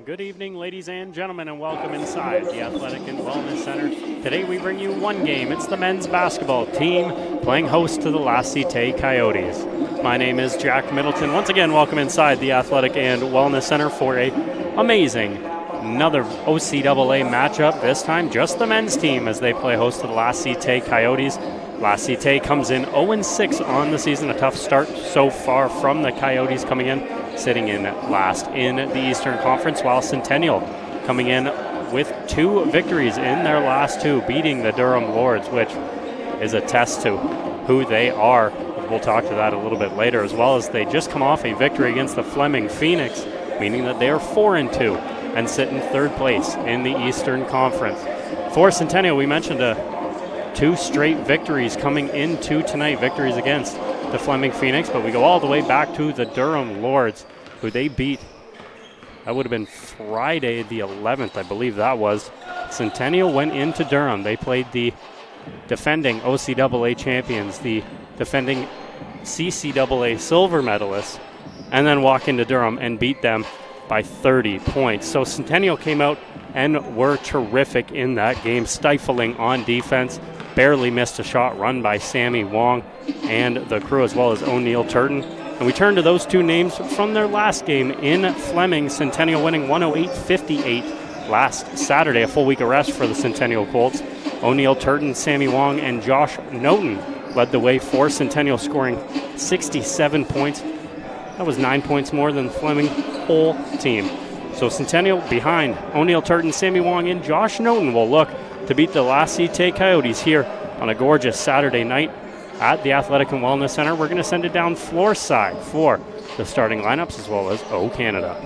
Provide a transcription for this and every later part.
Good evening, ladies and gentlemen, and welcome inside the Athletic and Wellness Center. Today we bring you one game. It's the men's basketball team playing host to the Cite Coyotes. My name is Jack Middleton. Once again, welcome inside the Athletic and Wellness Center for another OCAA matchup. This time, just the men's team as they play host to the Cite Coyotes. Cite comes in 0-6 on the season, a tough start so far from the Coyotes coming in, sitting in last in the Eastern Conference, while Centennial coming in with 2 victories in their last 2, beating the Durham Lords, which is a test to who they are. We'll talk to that a little bit later, as well as they just come off a victory against the Fleming Phoenix, meaning that they are 4-2 and sit in 3rd place in the Eastern Conference. For Centennial, we mentioned 2 straight victories coming into tonight, victories against the Fleming Phoenix, but we go all the way back to the Durham Lords, who they beat. That would have been Friday the 11th, I believe that was. Centennial went into Durham. They played the defending OCAA champions, the defending CCAA silver medalists, and then walk into Durham and beat them by 30 points. So Centennial came out and were terrific in that game, stifling on defense. Barely missed a shot run by Sammy Wong and the crew, as well as O'Neill Turton. And we turn to those 2 names from their last game in Fleming. Centennial winning 108-58 last Saturday, a full week of rest for the Centennial Colts. O'Neill Turton, Sammy Wong, and Josh Noten led the way for Centennial, scoring 67 points. That was 9 points more than the Fleming whole team. So Centennial behind O'Neill Turton, Sammy Wong, and Josh Noten will look to beat the Cite Coyotes here on a gorgeous Saturday night at the Athletic and Wellness Center. We're going to send it down floor side for the starting lineups, as well as Canada.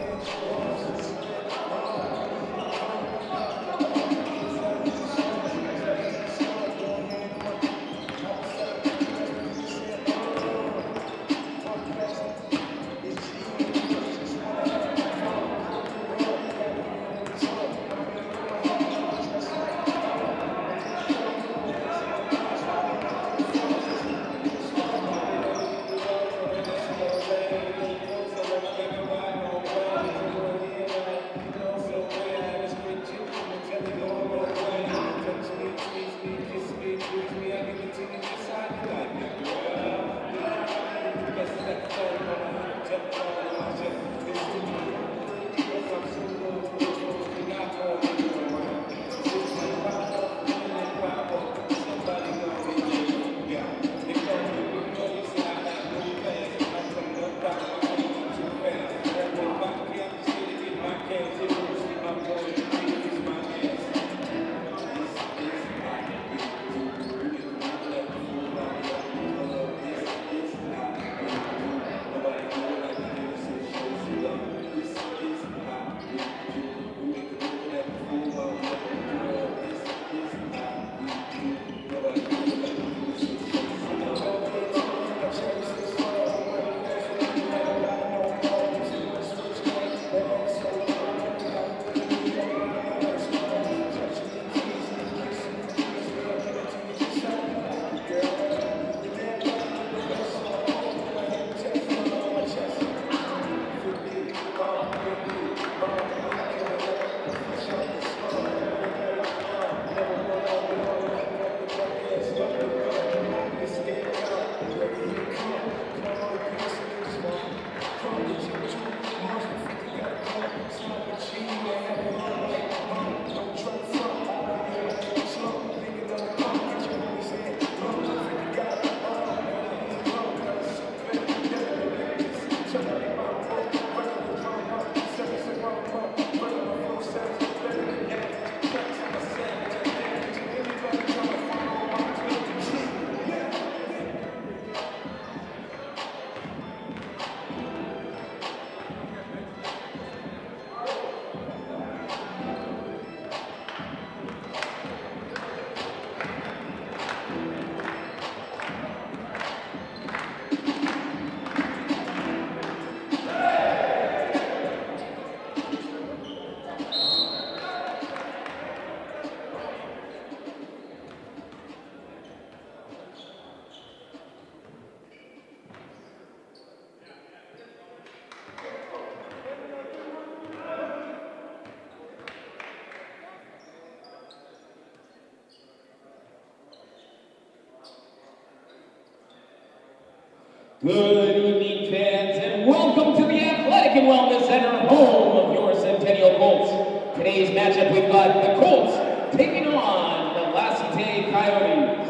Good evening, fans, and welcome to the Athletic and Wellness Center, home of your Centennial Colts. Today's matchup, we've got the Colts taking on the Cite Coyotes.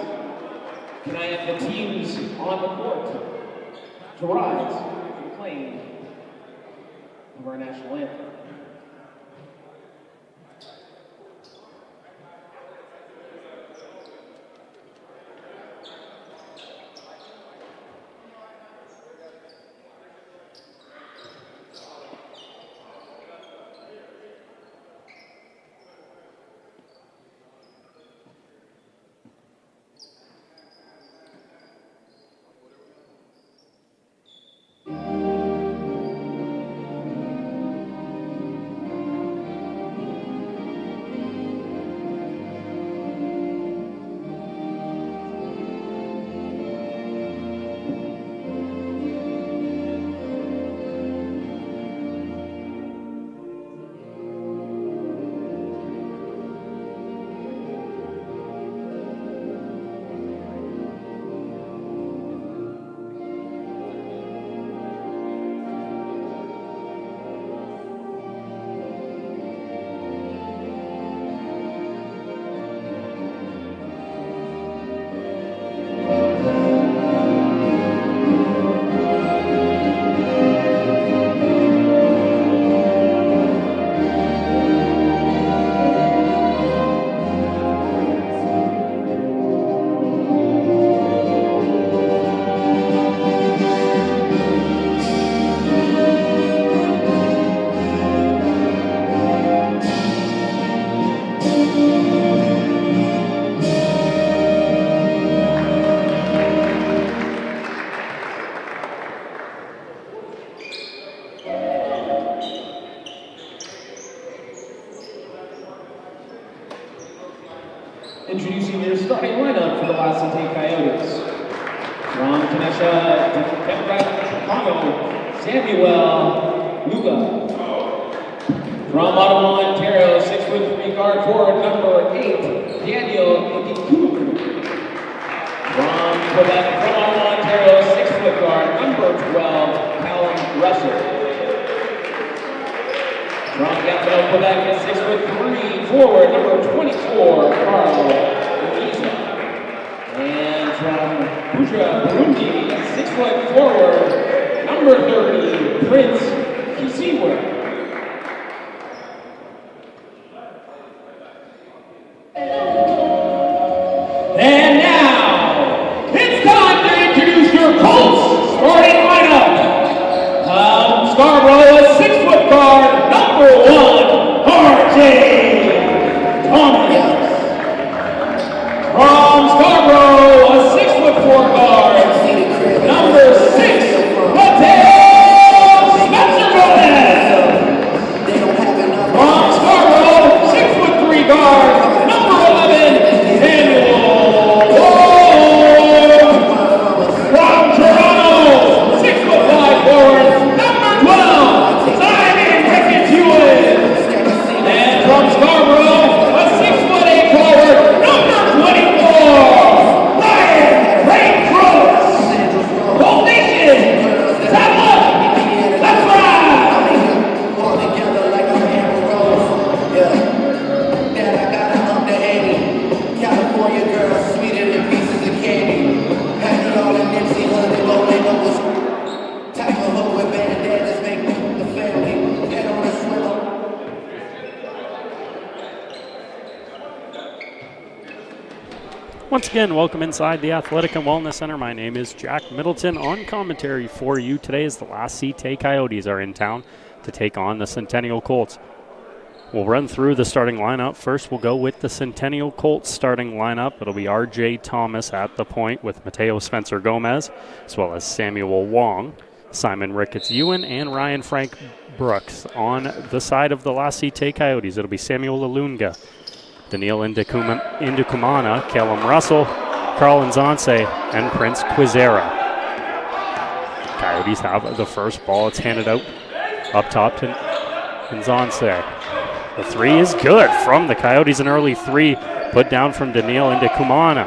Can I have the teams on the court to rise to the plane of our national anthem? Introducing your starting lineup for the Cite Coyotes. From Tanesha, Chicago, Samuel Luga. From Ottawa, Ontario, 6'3" guard forward number 8, Daniel Idiku. From Quebec, from Ottawa, Ontario, 6' guard number 12, Callum Russell. From Gatineau, Quebec, 6'3" forward number 24, Carl Louisa. And from Buja, Burundi, 6' forward number 30, Prince Kisiwa. And now, it's time to introduce your Colts starting lineup. Scarborough, a 6' guard, number 1, R.J. Thomas. From Scarborough, a 6'4" guard, number 6, Mateo Spencer. From Scarborough, 6'3" guard, number 11, Daniel Ward. From Toronto, 6'5" forward, number 12, Simon Ricketts-Ewan. And from Scarborough, a 6'8" forward, number 24, Ryan Ray Crooks. Whole nation, stand up, let's ride. All together like a hammer rose. Yeah. Then I got it up to 80. California girls, sweeter than pieces of candy. Had it all in Nipsey Hussle, rolling up with type of hook with bandanas, make the family head on a swivel. Once again, welcome inside the Athletic and Wellness Center. My name is Jack Middleton. On commentary for you today as the Cite Coyotes are in town to take on the Centennial Colts. We'll run through the starting lineup. First, we'll go with the Centennial Colts starting lineup. It'll be R.J. Thomas at the point with Mateo Spencer Gomez, as well as Samuel Wong, Simon Ricketts-Ewan, and Ryan Frank Brooks. On the side of the Cite Coyotes, it'll be Samuel Alunga, Daniil Indukumana, Callum Russell, Carl Nzanse, and Prince Quizera. Coyotes have the first ball. It's handed out up top to Nzanse. The three is good from the Coyotes. An early three put down from Daniil Indukumana.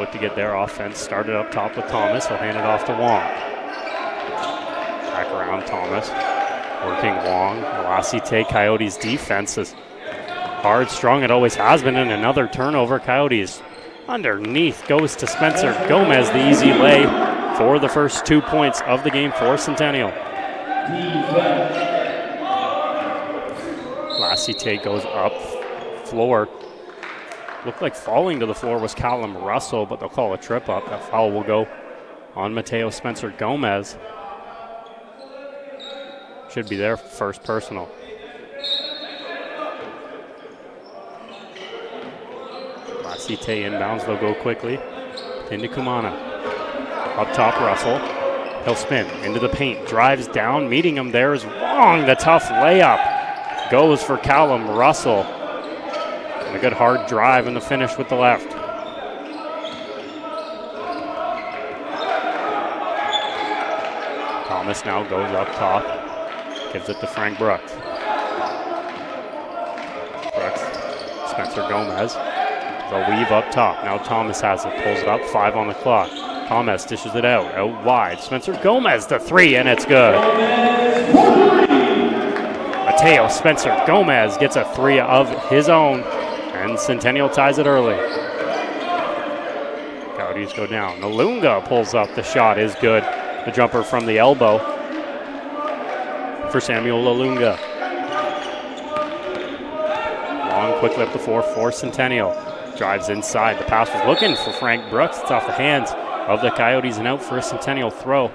look to get their offense started up top with Thomas. He'll hand it off to Wong. Back around Thomas. Working Wong. The Cite Coyotes defense is hard, strong. It always has been. And another turnover. Coyotes underneath goes to Spencer Gomez. The easy lay for the first 2 points of the game for Centennial. Cite goes up floor. Looked like falling to the floor was Callum Russell, but they'll call a trip up. That foul will go on Mateo Spencer Gomez. Should be their first personal. Cite inbounds, they'll go quickly. Into Kumana. Up top, Russell. He'll spin into the paint, drives down, meeting him there is Wong. The tough layup goes for Callum Russell. And a good hard drive and the finish with the left. Thomas now goes up top, gives it to Frank Brooks. Brooks, Spencer Gomez. They'll weave up top. Now Thomas has it, pulls it up, 5 on the clock. Thomas dishes it out wide. Spencer Gomez, the 3, and it's good. Mateo Spencer Gomez gets a 3 of his own, and Centennial ties it early. Coyotes go down. Nalunga pulls up. The shot is good. The jumper from the elbow for Samuel Lalunga. Long quickly up the floor for Centennial. Drives inside. The pass was looking for Frank Brooks. It's off the hands of the Coyotes and out for a Centennial throw.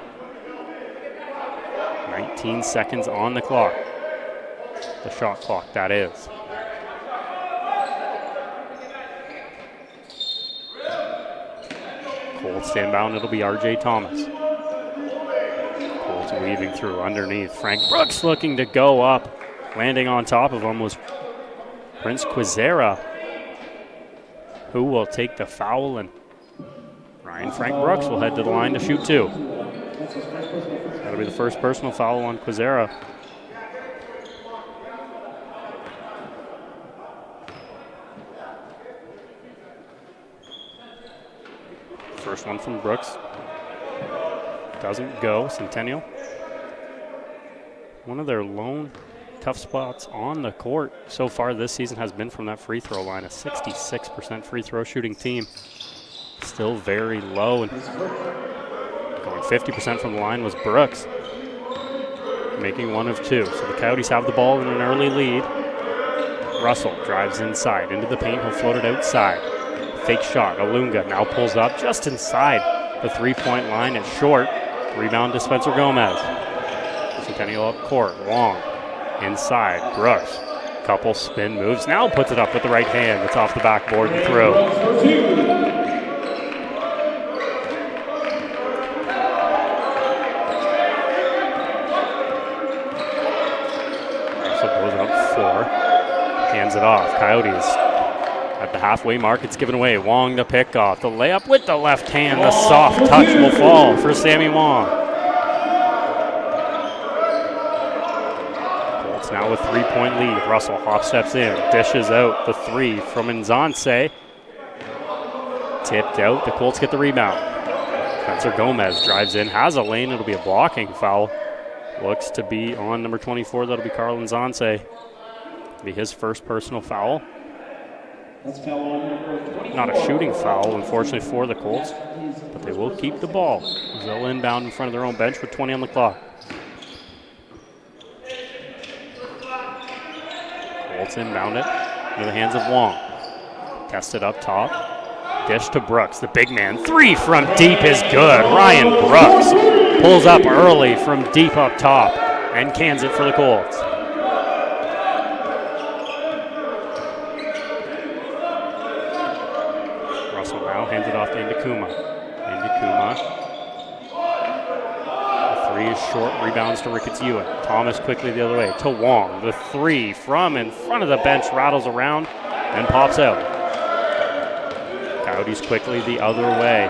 19 seconds on the clock. The shot clock, that is. Colts inbound. It'll be RJ Thomas. Colts weaving through underneath. Frank Brooks looking to go up. Landing on top of him was Prince Quizera, who will take the foul, and Ryan Frank Brooks will head to the line to shoot 2. That'll be the first personal foul on Quizera. First one from Brooks. Doesn't go. Centennial. One of their lone tough spots on the court so far this season has been from that free throw line. A 66% free throw shooting team. Still very low, and going 50% from the line was Brooks, making 1 of 2. So the Coyotes have the ball in an early lead. Russell drives inside into the paint. He'll float it outside. Fake shot. Alunga now pulls up just inside the 3-point line. It's short. Rebound to Spencer Gomez. Centennial up court. Long inside. Brooks. Couple spin moves. Now puts it up with the right hand. It's off the backboard and through. Russell goes up 4. Hands it off. Coyotes at the halfway mark. It's given away. Wong the pick off. The layup with the left hand. The soft touch will fall for Sammy Wong. Colts now with 3-point lead. Russell hop steps in. Dishes out the 3 from Nzanse. Tipped out. The Colts get the rebound. Spencer Gomez drives in. Has a lane. It'll be a blocking foul. Looks to be on number 24. That'll be Carl Nzanse. Be his first personal foul. Not a shooting foul, unfortunately, for the Colts, but they will keep the ball as they'll inbound in front of their own bench with 20 on the clock. Colts inbound it into the hands of Wong. Tested up top. Dish to Brooks, the big man. 3 from deep is good. Ryan Brooks pulls up early from deep up top and cans it for the Colts. Hands it off to Indikuma. Indikuma. The 3 is short. Rebounds to Ricketts Ewan. Thomas quickly the other way to Wong. The 3 from in front of the bench rattles around and pops out. Coyotes quickly the other way.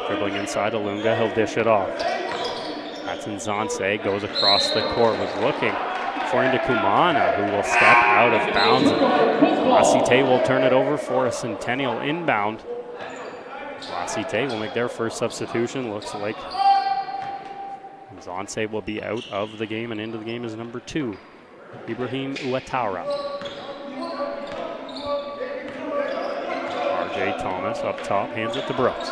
Dribbling inside Alunga. He'll dish it off. That's Nzanse. Goes across the court. Was looking for Indikumana, who will step out of bounds. Cite will turn it over for a Centennial inbound. Cite will make their first substitution. Looks like Zanse will be out of the game, and into the game is number 2, Ibrahim Ouattara. RJ Thomas up top, hands it to Brooks.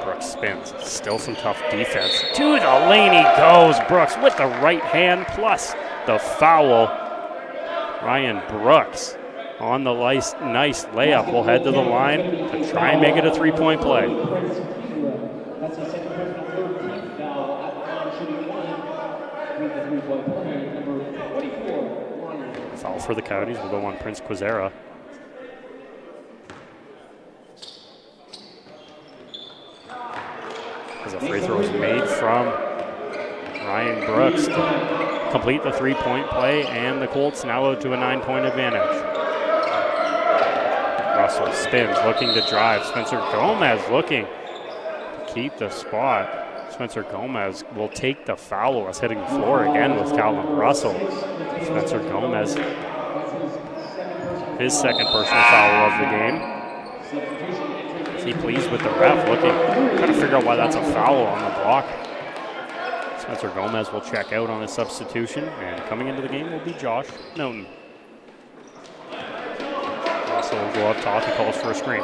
Brooks spins, still some tough defense. To the lane he goes, Brooks with the right hand plus the foul. Ryan Brooks on the nice layup will head to the line to try and make it a 3-point play. That's a second personal 13th foul at the line, shooting 1 with the 3-point play. Number 24. Foul for the Coyotes will go on Prince Quizera. As a free throw is made from Ryan Brooks to complete the 3-point play, and the Colts now out to a 9-point advantage. Russell spins, looking to drive. Spencer Gomez looking to keep the spot. Spencer Gomez will take the foul as hitting the floor again with Callum Russell. Spencer Gomez, his second personal foul of the game. Is he pleased with the ref? Trying to figure out why that's a foul on the block. Spencer Gomez will check out on his substitution, and coming into the game will be Josh Noten. Russell will go up top, he calls for a screen.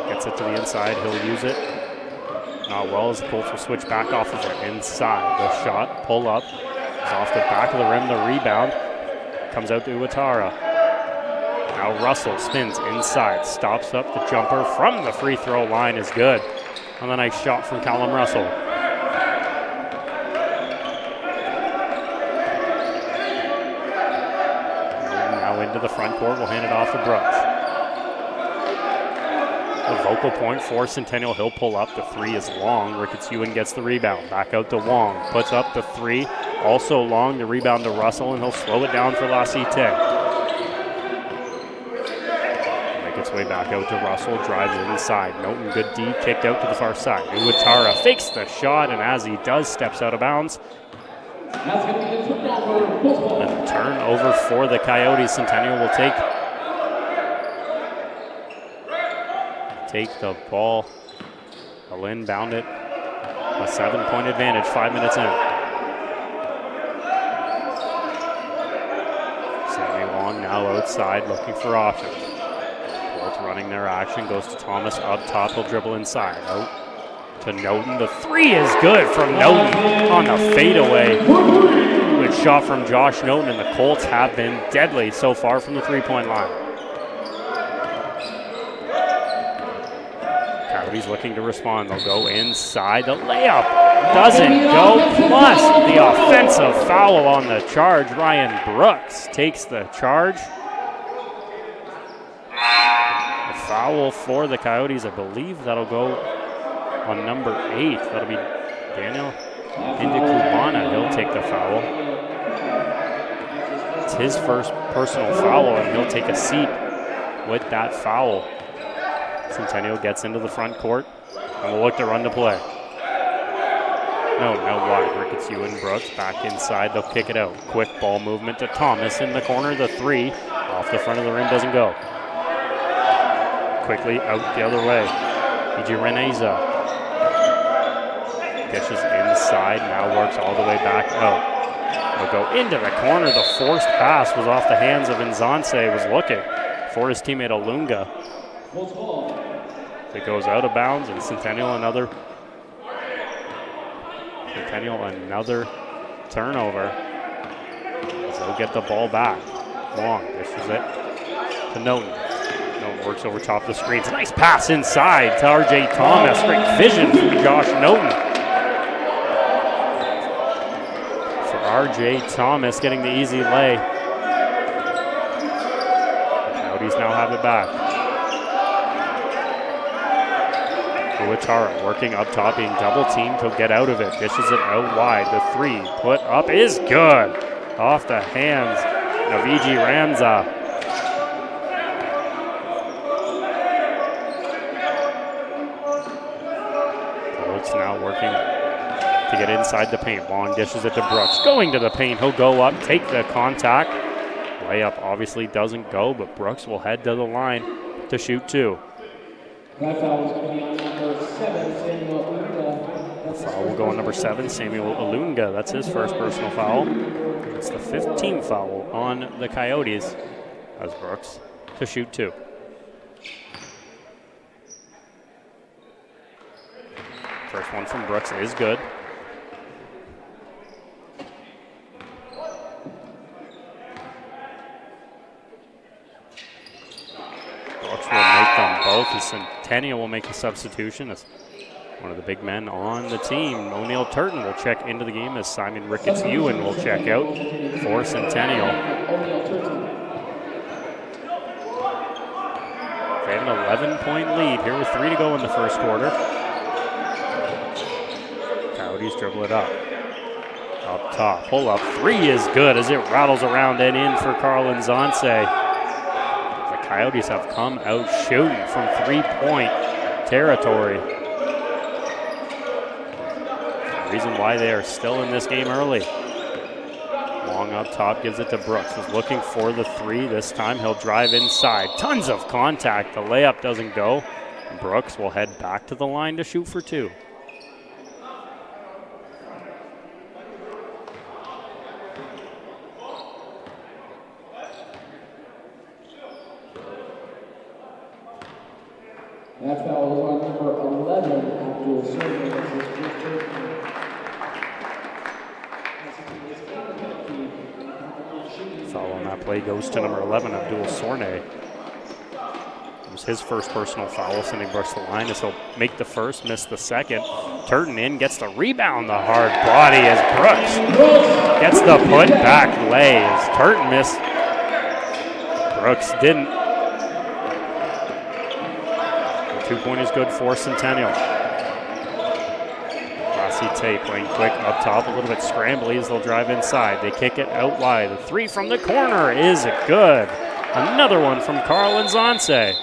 Gets it to the inside, he'll use it. Not well, as the Colts will switch back off of it. Inside, the shot, pull up. It's off the back of the rim, the rebound. Comes out to Ouattara. Now Russell spins inside, stops up the jumper from the free throw line is good. And a nice shot from Callum Russell. Now into the front court, we'll hand it off to Brooks. The vocal point for Centennial, he'll pull up. The 3 is long. Ricketts Ewan gets the rebound. Back out to Wong. Puts up the 3. Also long. The rebound to Russell, and he'll slow it down for La Cite. Make its way back out to Russell. Drives it inside. Noten, good D. Kicked out to the far side. Ouattara fakes the shot, and as he does, steps out of bounds. That's going to be the turnover. And a turnover for the Coyotes. Centennial will take the ball. They'll inbound it. A 7-point advantage, 5 minutes in. Sammy Long now outside looking for options. Colts running their action, goes to Thomas up top, he'll dribble inside. Out to Noten. The 3 is good from Noten on the fadeaway. Good shot from Josh Noten, and the Colts have been deadly so far from the 3-point line. Coyotes looking to respond. They'll go inside. The layup doesn't go. Plus the offensive foul on the charge. Ryan Brooks takes the charge. The foul for the Coyotes, I believe that'll go on number 8. That'll be Daniel Indicubana. He'll take the foul. It's his first personal foul, and he'll take a seat with that foul. Centennial gets into the front court, and we'll look to run the play. No wide. Ricketts Ewan Brooks back inside. They'll kick it out. Quick ball movement to Thomas in the corner. The 3 off the front of the rim doesn't go. Quickly out the other way. E.G. Reneza dishes inside. Now works all the way back out. They'll go into the corner. The forced pass was off the hands of Nzanse. Was looking for his teammate Olunga. It goes out of bounds, and Centennial another turnover. So they'll get the ball back. Long dishes it to Noten. Noten works over top of the screens. Nice pass inside to RJ Thomas. Great vision from Josh Noten. For RJ Thomas getting the easy lay. The Coyotes now have it back. Ouattara working up top, being double teamed. He'll get out of it. Dishes it out wide. The 3 put up is good. Off the hands of E.G. Ramza. Colts now working to get inside the paint. Long dishes it to Brooks. Going to the paint. He'll go up, take the contact. Layup obviously doesn't go, but Brooks will head to the line to shoot 2. That foul is going to be on number 7, Samuel Olunga. Foul will go on number 7, Samuel Olunga. That's his first personal foul. It's the 15th foul on the Coyotes as Brooks to shoot 2. First one from Brooks is good. Brooks will make them both. The Centennial will make a substitution as one of the big men on the team, O'Neill Turton, will check into the game as Simon Ricketts-Ewan will check out for Centennial. They have an 11-point lead here with 3 to go in the first quarter. Coyotes dribble it up. Up top, pull up, 3 is good as it rattles around and in for Carlin Zonce. The Coyotes have come out shooting from 3-point territory. The reason why they are still in this game early. Long up top, gives it to Brooks, who's looking for the 3. This time he'll drive inside. Tons of contact, the layup doesn't go. Brooks will head back to the line to shoot for 2. That foul is on number 11, Abdul Survey. Foul on that play goes to number 11, Abdul Sorne. It was his first personal foul, sending Brooks to the line as he'll make the first, miss the second. Turton in, gets the rebound, the hard body as Brooks gets the put back lay as Turton missed. Brooks didn't. The 2-point is good for Centennial. Cite playing quick up top, a little bit scrambly as they'll drive inside. They kick it out wide. The 3 from the corner is good. Another one from Carlin Zonce.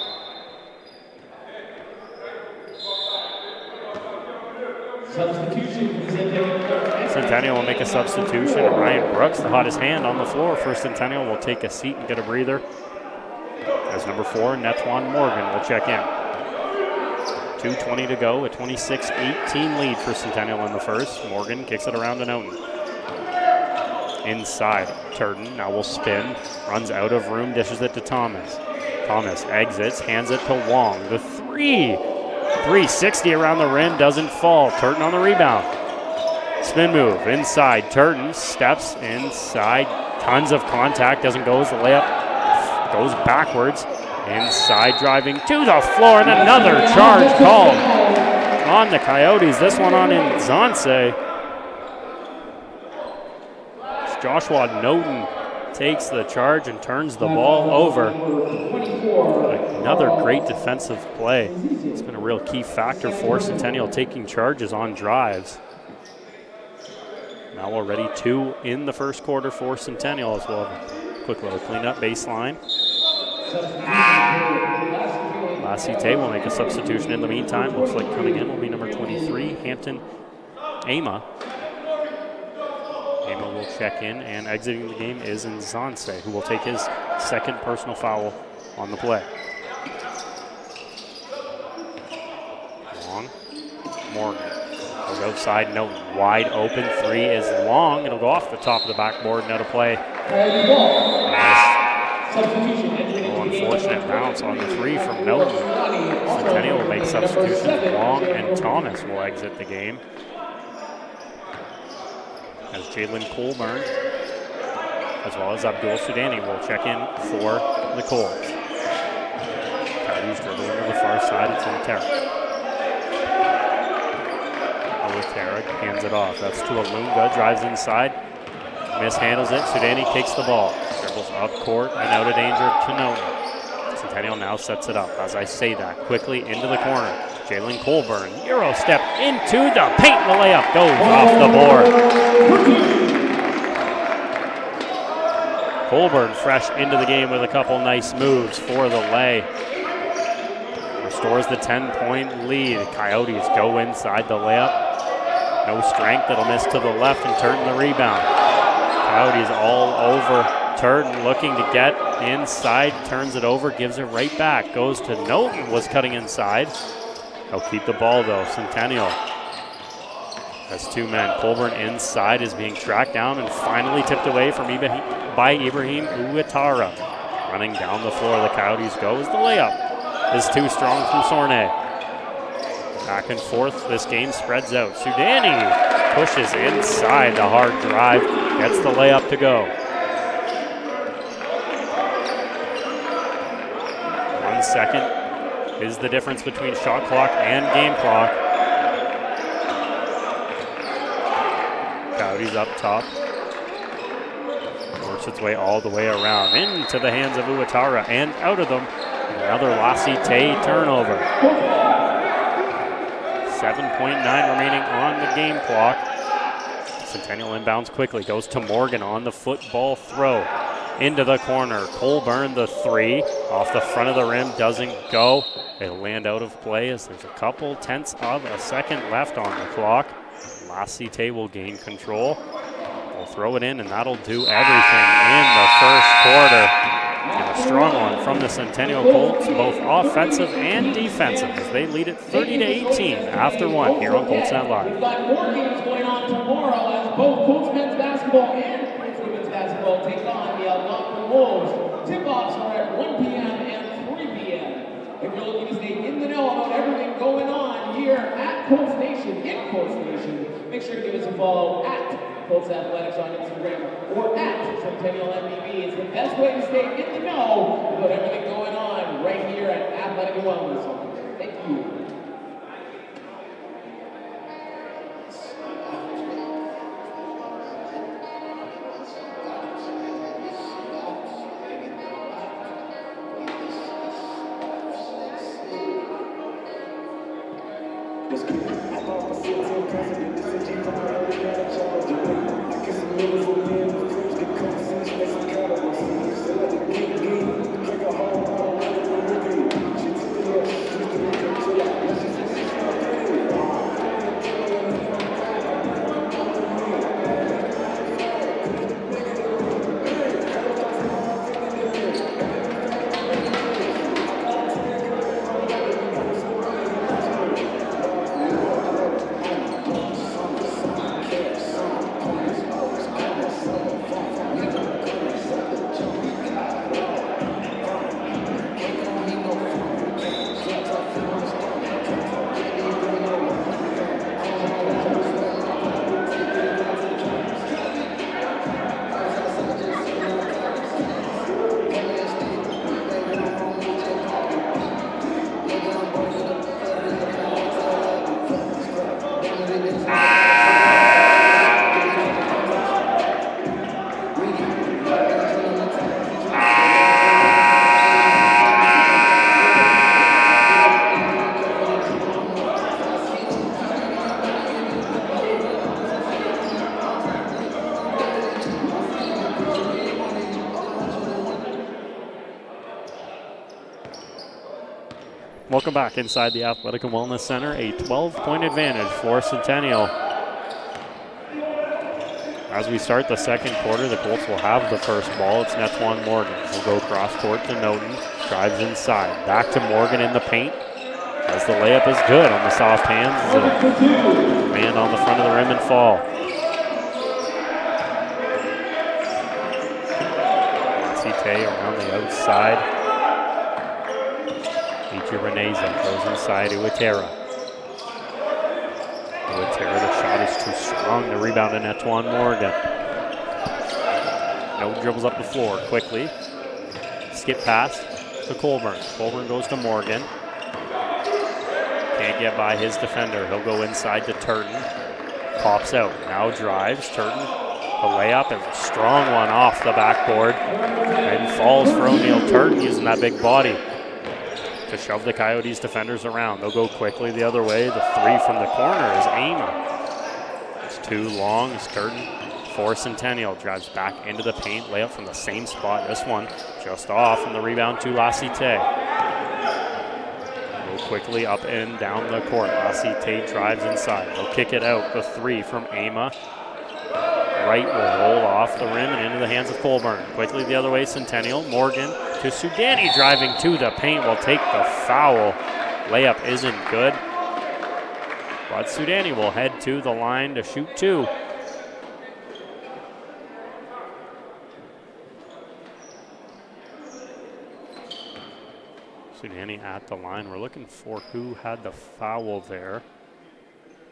Centennial will make a substitution. Ryan Brooks, the hottest hand on the floor for Centennial, will take a seat and get a breather. As number 4, Netwan Morgan will check in. 2:20 to go, a 26-18 lead for Centennial in the first. Morgan kicks it around to Noughton. Inside, Turton now will spin, runs out of room, dishes it to Thomas. Thomas exits, hands it to Wong. The 360 around the rim, doesn't fall. Turton on the rebound. Spin move, inside, Turton steps inside. Tons of contact, doesn't go as the layup goes backwards. Inside driving to the floor, and another charge called on the Coyotes. This one on Zonce. Joshua Noughton takes the charge and turns the ball over. Another great defensive play. It's been a real key factor for Centennial taking charges on drives. Now already 2 in the first quarter for Centennial as well. Quick little cleanup baseline. Cite will make a substitution in the meantime. Looks like coming in will be number 23, Hampton Ama. Ama will check in, and exiting the game is Zonce, who will take his second personal foul on the play. Long, Morgan goes outside, no, wide open, 3 is long. It'll go off the top of the backboard, now to play. Unfortunate bounce on the 3 from Noughton. Centennial will make substitutions. Long and Thomas will exit the game. As Jalen Colburn, as well as Abdul Sudani, will check in for the Colts. Coyotes dribbling to the far side. It's Tarek. Tarek hands it off. That's to Olunga. Drives inside. Mishandles it. Sudani takes the ball. Dribbles up court and out of danger to Noughton. Centennial now sets it up. As I say that, quickly into the corner. Jalen Colburn, Euro step into the paint. The layup goes off the board. Colburn fresh into the game with a couple nice moves for the lay. Restores the 10-point lead. Coyotes go inside the layup. No strength, it'll miss to the left and turn the rebound. Coyotes all over Turton looking to get inside, turns it over, gives it right back, goes to Noten, was cutting inside. He'll keep the ball though, Centennial. Has two men. Colburn inside is being tracked down and finally tipped away from by Ibrahim Ouattara. Running down the floor, the Coyotes go as the layup is too strong from Sornay. Back and forth, this game spreads out. Sudani pushes inside, the hard drive, gets the layup to go. 1 second is the difference between shot clock and game clock. Coyotes up top. Works its way all the way around into the hands of Ouattara and out of them. Another Lassie Tay turnover. 7.9 remaining on the game clock. Centennial inbounds quickly, goes to Morgan on the football throw. Into the corner, Colburn the three, off the front of the rim, doesn't go. It'll land out of play as there's a couple tenths of a second left on the clock. Lassie Tay will gain control. They'll throw it in and that'll do everything in the first quarter. And a strong one from the Centennial Colts, both offensive and defensive, as they lead it 30-18 after one here on Coltsnet Live. We've got more games going on tomorrow as both Colts men's basketball and Colts women's basketball take on the Algonquin Wolves. Tip-offs are at 1 p.m. and 3 p.m. If you're looking to stay in the know about everything going on here at Colts Nation, make sure to give us a follow at Colts Athletics on Instagram or at Centennial MBB. It's the best way to stay in the know about everything going on right here at Athletic and Wellness. Thank you. Welcome back inside the Athletic and Wellness Center. A 12-point advantage for Centennial. As we start the second quarter, the Colts will have the first ball. It's Netwan Morgan. He'll go cross court to Noten. Drives inside. Back to Morgan in the paint. As the layup is good on the soft hands. It'll land on the front of the rim and fall. Cite around the outside. Reneza goes inside Ouattara. The shot is too strong. The rebound in Netwan Morgan. No dribbles up the floor quickly. Skip pass to Colburn. Colburn goes to Morgan. Can't get by his defender. He'll go inside to Turton. Pops out. Now drives. Turton. The layup is a strong one off the backboard. And falls for O'Neill. Turton using that big body to shove the Coyotes defenders around. They'll go quickly the other way. The three from the corner is Amy. It's too long. It's Turton for Centennial. Drives back into the paint. Layup from the same spot. This one just off, and the rebound to Lassie Tay. Go quickly up and down the court. Lassie Tay drives inside. They'll kick it out. The three from Ama. right will roll off the rim and into the hands of Colburn. Quickly the other way, Centennial. Morgan to Sudani, driving to the paint, will take the foul. Layup isn't good, but Sudani will head to the line to shoot 2. Sudani at the line. We're looking for who had the foul there.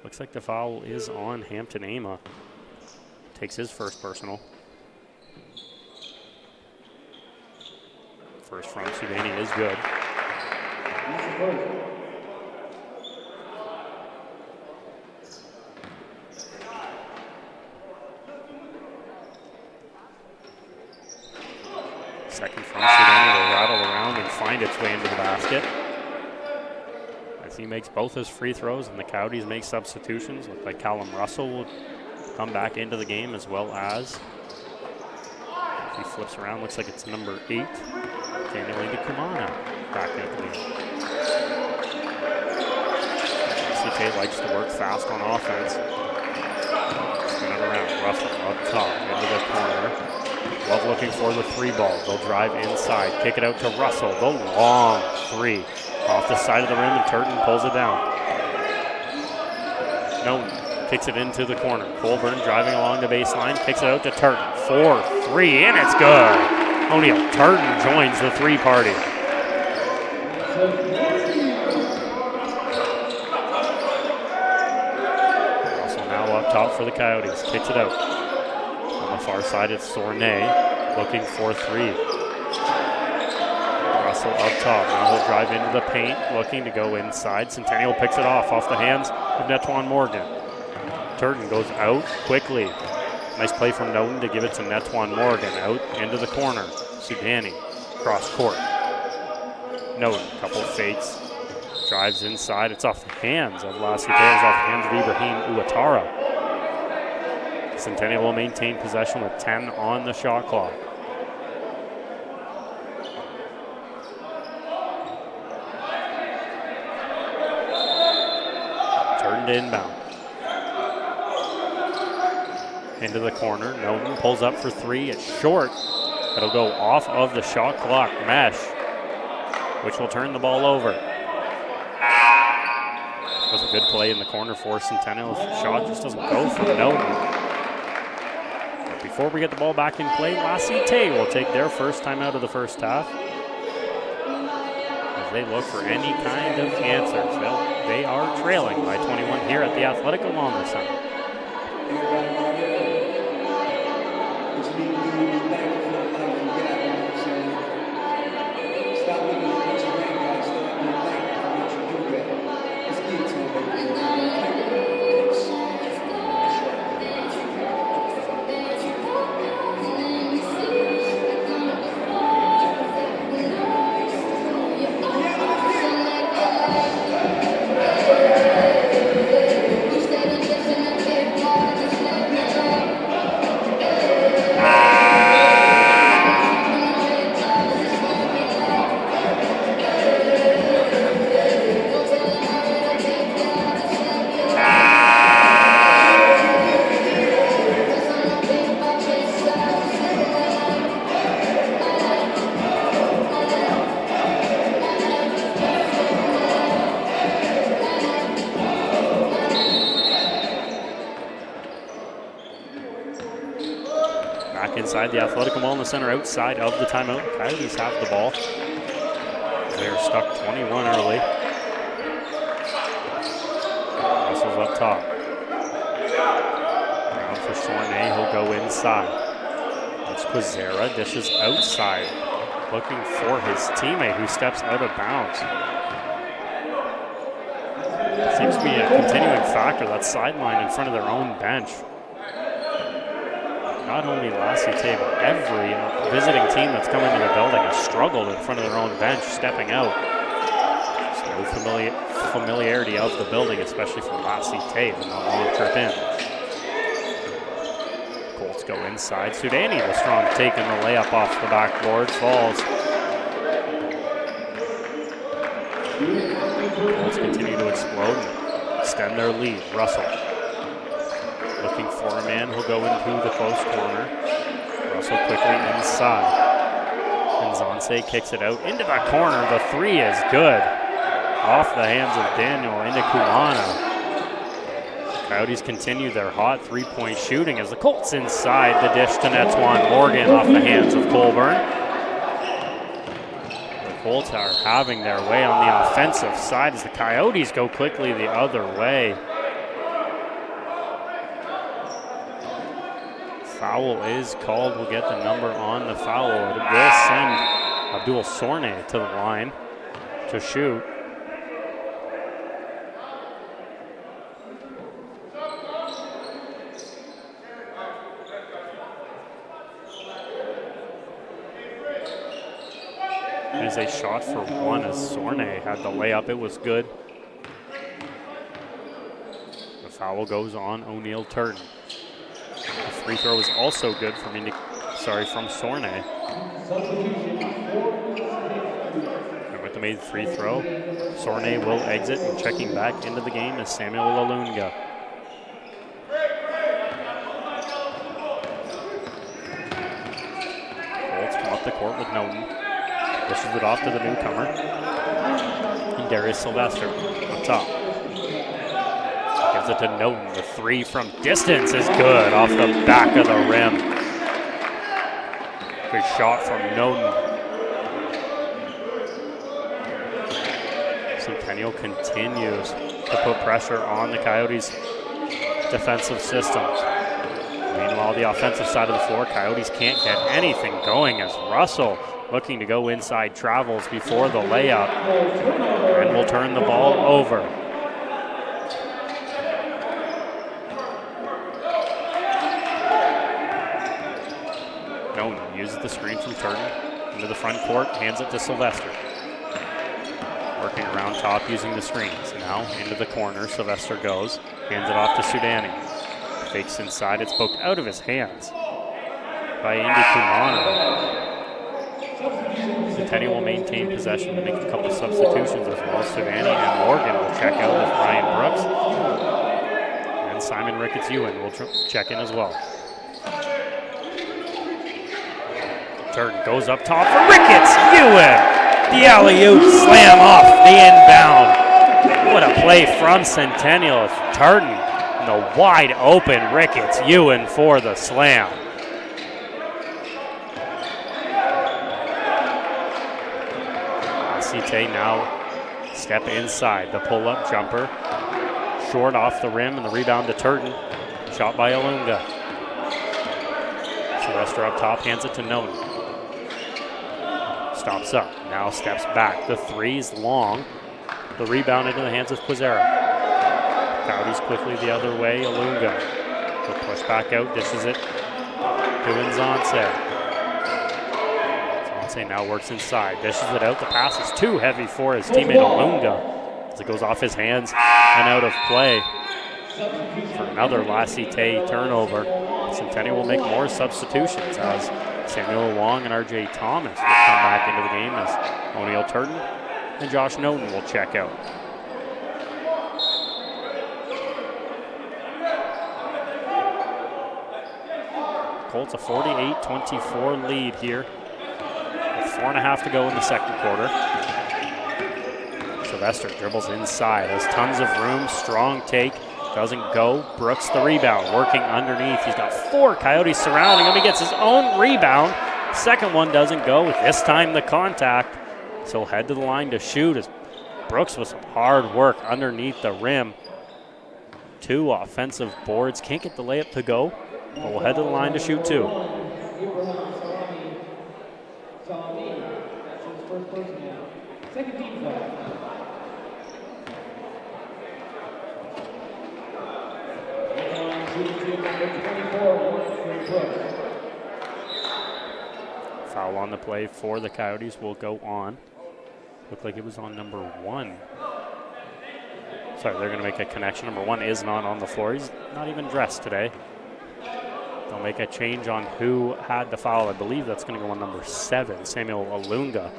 Looks like the foul is on Hampton Ama. Takes his first personal. First from Sudani is good. Second from Sudani will rattle around and find its way into the basket. As he makes both his free throws and the Coyotes make substitutions. Look like Callum Russell will come back into the game, as well as he flips around, looks like it's number 8, Daniel Kumana back into the game. CK likes to work fast on offense. Spin it around, Russell up top, into the corner. Love looking for the 3 ball. They'll drive inside, kick it out to Russell. The long 3 off the side of the rim, and Turton pulls it down. No. Kicks it into the corner. Colburn driving along the baseline, kicks it out to Turton. 4-3, and it's good. O'Neal Turton joins the 3 party. Russell now up top for the Coyotes. Kicks it out. On the far side, it's Sornay looking for 3. Russell up top. Now he'll drive into the paint, looking to go inside. Centennial picks it off the hands of Netwan Morgan. Turton goes out quickly. Nice play from Noden to give it to Netwan Morgan. Out into the corner. Sudani cross court. Noden, couple fakes. Drives inside. It's off the hands of Lassie Tails, off the hands of Ibrahim Uatara. Centennial will maintain possession with 10 on the shot clock. Turned inbound. Into the corner. Noden pulls up for 3. It's short. It'll go off of the shot clock mesh, which will turn the ball over. That was a good play in the corner for Centennial. The shot just doesn't go from Noden. But before we get the ball back in play, Lassie Tay will take their first time out of the first half, as they look for any kind of answers. They are trailing by 21 here at the Athletic Wellness Center. Inside the Athletic and Wellness Center, outside of the timeout. Coyotes have the ball. They're stuck 21 early. Russell's up top. Around for Sornay, he'll go inside. That's Quazera, dishes outside. Looking for his teammate who steps out of bounds. Seems to be a continuing factor, that sideline in front of their own bench. Not only Lassie Tay, but every visiting team that's come into the building has struggled in front of their own bench, stepping out. So no familiarity of the building, especially for Lassie Tay, and a long trip in. Colts go inside. Sudani, the strong take, and the layup off the backboard, falls. Colts continue to explode and extend their lead. Russell Looking for a man who'll go into the close corner. Russell quickly inside. And Zonse kicks it out into the corner. The three is good. Off the hands of Daniel into Kumana. Coyotes continue their hot three-point shooting as the Colts inside the dish to Netwan Morgan off the hands of Colburn. The Colts are having their way on the offensive side as the Coyotes go quickly the other way. Foul is called. We'll get the number on the foul. It will send Abdul Sorne to the line to shoot. It is a shot for one as Sorne had the layup. It was good. The foul goes on O'Neill Turton. The free throw is also good from Sorne. And with the made free throw, Sorne will exit, and checking back into the game is Samuel Alunga. Colts come up the court with Noten. Pushes it off to the newcomer. And Darius Sylvester up top. Gives it to Noten. The three from distance is good off the back of the rim. Good shot from Noten. Centennial continues to put pressure on the Coyotes' defensive systems. Meanwhile, the offensive side of the floor, Coyotes can't get anything going as Russell looking to go inside travels before the layup and will turn the ball over. Nolan uses the screen from Turton into the front court, hands it to Sylvester. Working around top using the screens. Now into the corner, Sylvester goes, hands it off to Sudani. Fakes inside, it's poked out of his hands by Indy Kumana. Centennial will maintain possession and make a couple substitutions as well. Sudani and Morgan will check out with Ryan Brooks. And Simon Ricketts-Ewan will check in as well. Turton goes up top for Ricketts-Ewan. The alley-oop slam off the inbound. What a play from Centennial. Turton and the wide open Ricketts-Ewan for the slam. Cite now step inside. The pull-up jumper. Short off the rim and the rebound to Turton. Shot by Alunga. Sylvester up top, hands it to Nolan. Stops up, now steps back. The three's long. The rebound into the hands of Quizera. Coyotes quickly the other way. Alunga. He'll push back out, dishes it to Nzonse. Nzonse now works inside, dishes it out. The pass is too heavy for his teammate Alunga as it goes off his hands and out of play for another Lassite turnover. Centennial will make more substitutions as Samuel Wong and RJ Thomas will come back into the game as O'Neill Turton and Josh Noten will check out. Colts a 48-24 lead here with 4.5 to go in the second quarter. Sylvester dribbles inside, has tons of room, strong take, doesn't go. Brooks the rebound, working underneath. He's got 4 Coyotes surrounding him. He gets his own rebound. Second one doesn't go, this time the contact. So he'll head to the line to shoot as Brooks with some hard work underneath the rim. 2 offensive boards, can't get the layup to go, but we'll head to the line to shoot 2. Second team foul. Foul on the play for the Coyotes will go on. Looked like it was on number 1. Sorry, they're going to make a connection. Number 1 is not on the floor. He's not even dressed today. They'll make a change on who had the foul. I believe that's going to go on number 7, Samuel Alunga.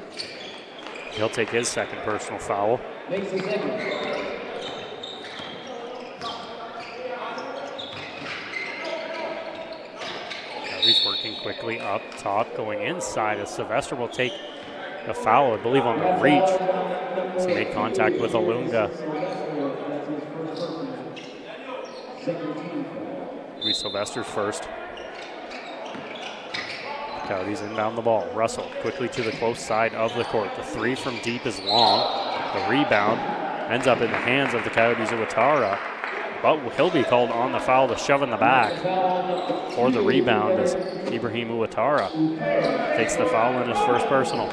He'll take his second personal foul. Makes the second. Working quickly up top, going inside as Sylvester will take a foul, I believe, on the reach. So he made contact with Alunga. It'll be Sylvester's first. Coyotes inbound the ball. Russell quickly to the close side of the court. The three from deep is long. The rebound ends up in the hands of the Coyotes of Uatara, but he'll be called on the foul to shove in the back for the rebound as Ibrahim Uatara takes the foul in his first personal.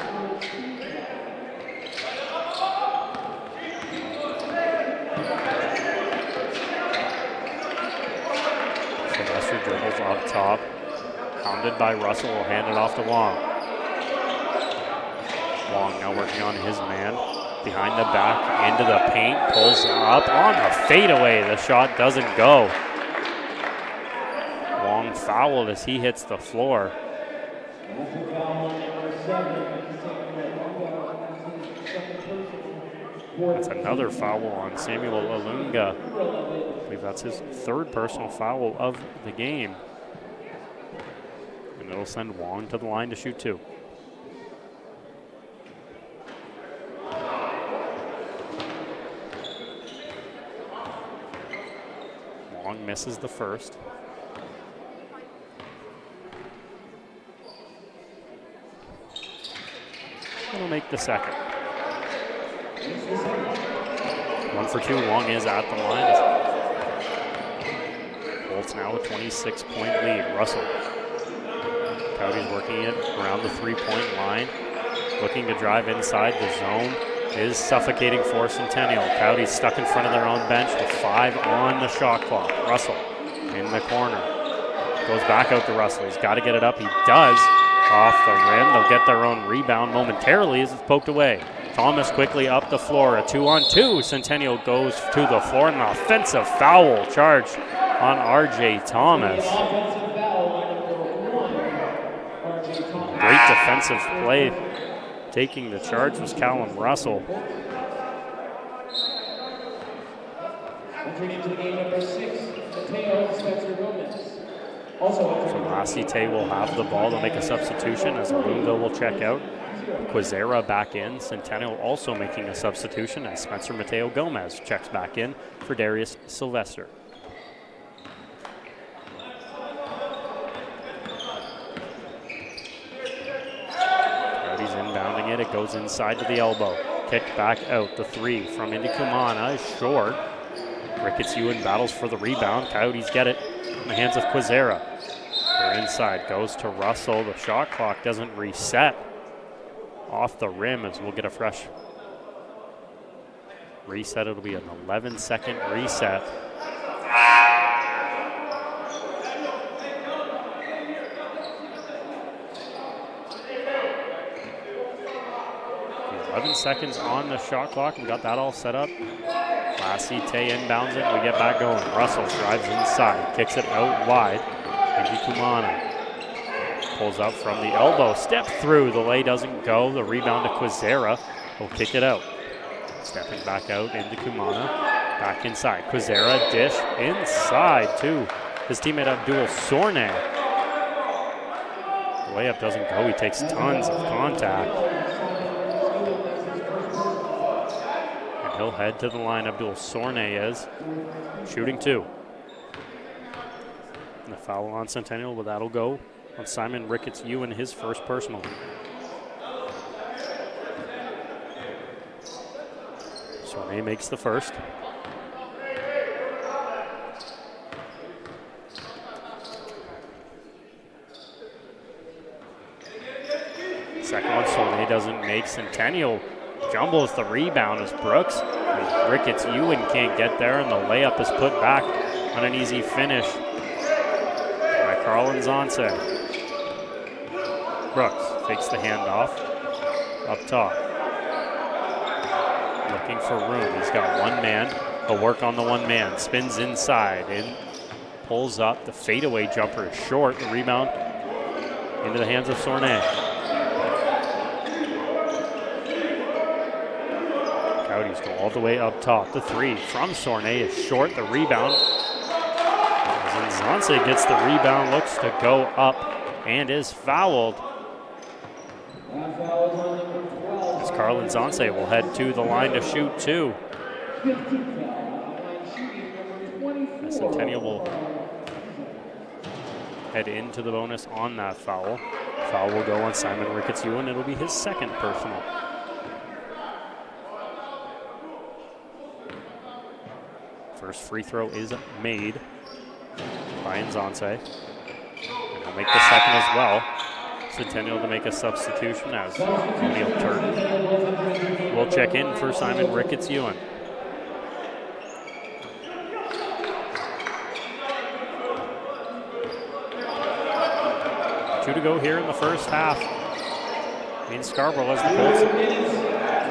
Sylvester dribbles up top. Hounded by Russell, will hand it off to Wong. Wong now working on his man. Behind the back, into the paint, pulls up on the fadeaway. The shot doesn't go. Wong fouled as he hits the floor. That's another foul on Samuel Alunga. I believe that's his third personal foul of the game. And it'll send Wong to the line to shoot two. Wong misses the first. He'll make the second. 1 for 2. Wong is at the line. Colts now a 26-point lead. Russell. Coyotes working it around the three-point line. Looking to drive inside the zone. Is suffocating for Centennial. Coyotes stuck in front of their own bench with 5 on the shot clock. Russell in the corner. Goes back out to Russell. He's got to get it up. He does. Off the rim. They'll get their own rebound momentarily as it's poked away. Thomas quickly up the floor. A 2-on-2. Centennial goes to the floor. And an offensive foul charge on R.J. Thomas. Great defensive play. Taking the charge was Callum Russell. Entering into the game number 6, Mateo Spencer Gomez. Also, Cite will have the ball to make a substitution as Alunga will check out. Quizera back in. Centennial also making a substitution as Spencer Mateo Gomez checks back in for Darius Sylvester. Inbounding it, it goes inside to the elbow. Kicked back out, the three from Indy Kumana is short. Ricketts Ewan battles for the rebound. Coyotes get it in the hands of Quizera. They're inside, goes to Russell. The shot clock doesn't reset. Off the rim as we'll get a fresh reset. It'll be an 11-second reset. Seconds on the shot clock. We got that all set up. Cite inbounds it. We get back going. Russell drives inside. Kicks it out wide. Indy Kumana pulls up from the elbow. Step through. The lay doesn't go. The rebound to Quizera. Will kick it out. Stepping back out into Kumana. Back inside. Quizera dish inside to his teammate Abdul Sorne. The layup doesn't go. He takes tons of contact. He'll head to the line. Abdul Sorne is shooting two. And the foul on Centennial, but that'll go on Simon Ricketts Ewan, his first personal. Sorne makes the first. Second one, Sorne doesn't make. Centennial jumbles the rebound as Brooks. Ricketts Ewan can't get there, and the layup is put back on an easy finish by Carlin Zonce. Brooks takes the handoff up top. Looking for room. He's got one man. He'll work on the one man. Spins inside and pulls up. The fadeaway jumper is short. The rebound into the hands of Sorne. Coyotes go all the way up top. The three from Sorne is short. The rebound. As Zonce gets the rebound, looks to go up and is fouled. As Carlin Zonce will head to the line to shoot 2. As Centennial will head into the bonus on that foul. Foul will go on Simon Ricketts-Ewan. It'll be his second personal. First free throw is made by Nzonse. And he'll make the second as well. Centennial to make a substitution as O'Neal Turton will check in for Simon Ricketts-Ewan. Two to go here in the first half. In Scarborough as the Colts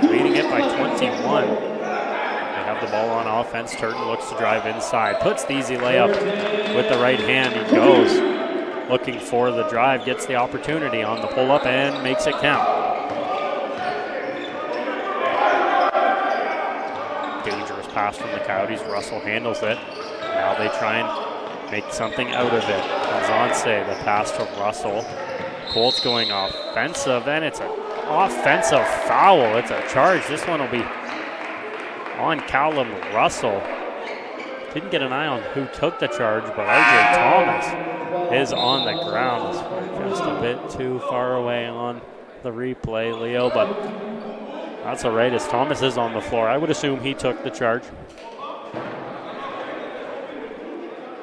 leading it by 21. They have the ball on offense. Turton looks to drive inside. Puts the easy layup with the right hand. He goes looking for the drive. Gets the opportunity on the pull-up and makes it count. Dangerous pass from the Coyotes. Russell handles it. Now they try and make something out of it. Nzonse, the pass to Russell. Colts going offensive, and it's an offensive foul. It's a charge. This one will be on Callum Russell. Didn't get an eye on who took the charge, but RJ Thomas is on the ground. Just a bit too far away on the replay, Leo, but that's all right as Thomas is on the floor. I would assume he took the charge.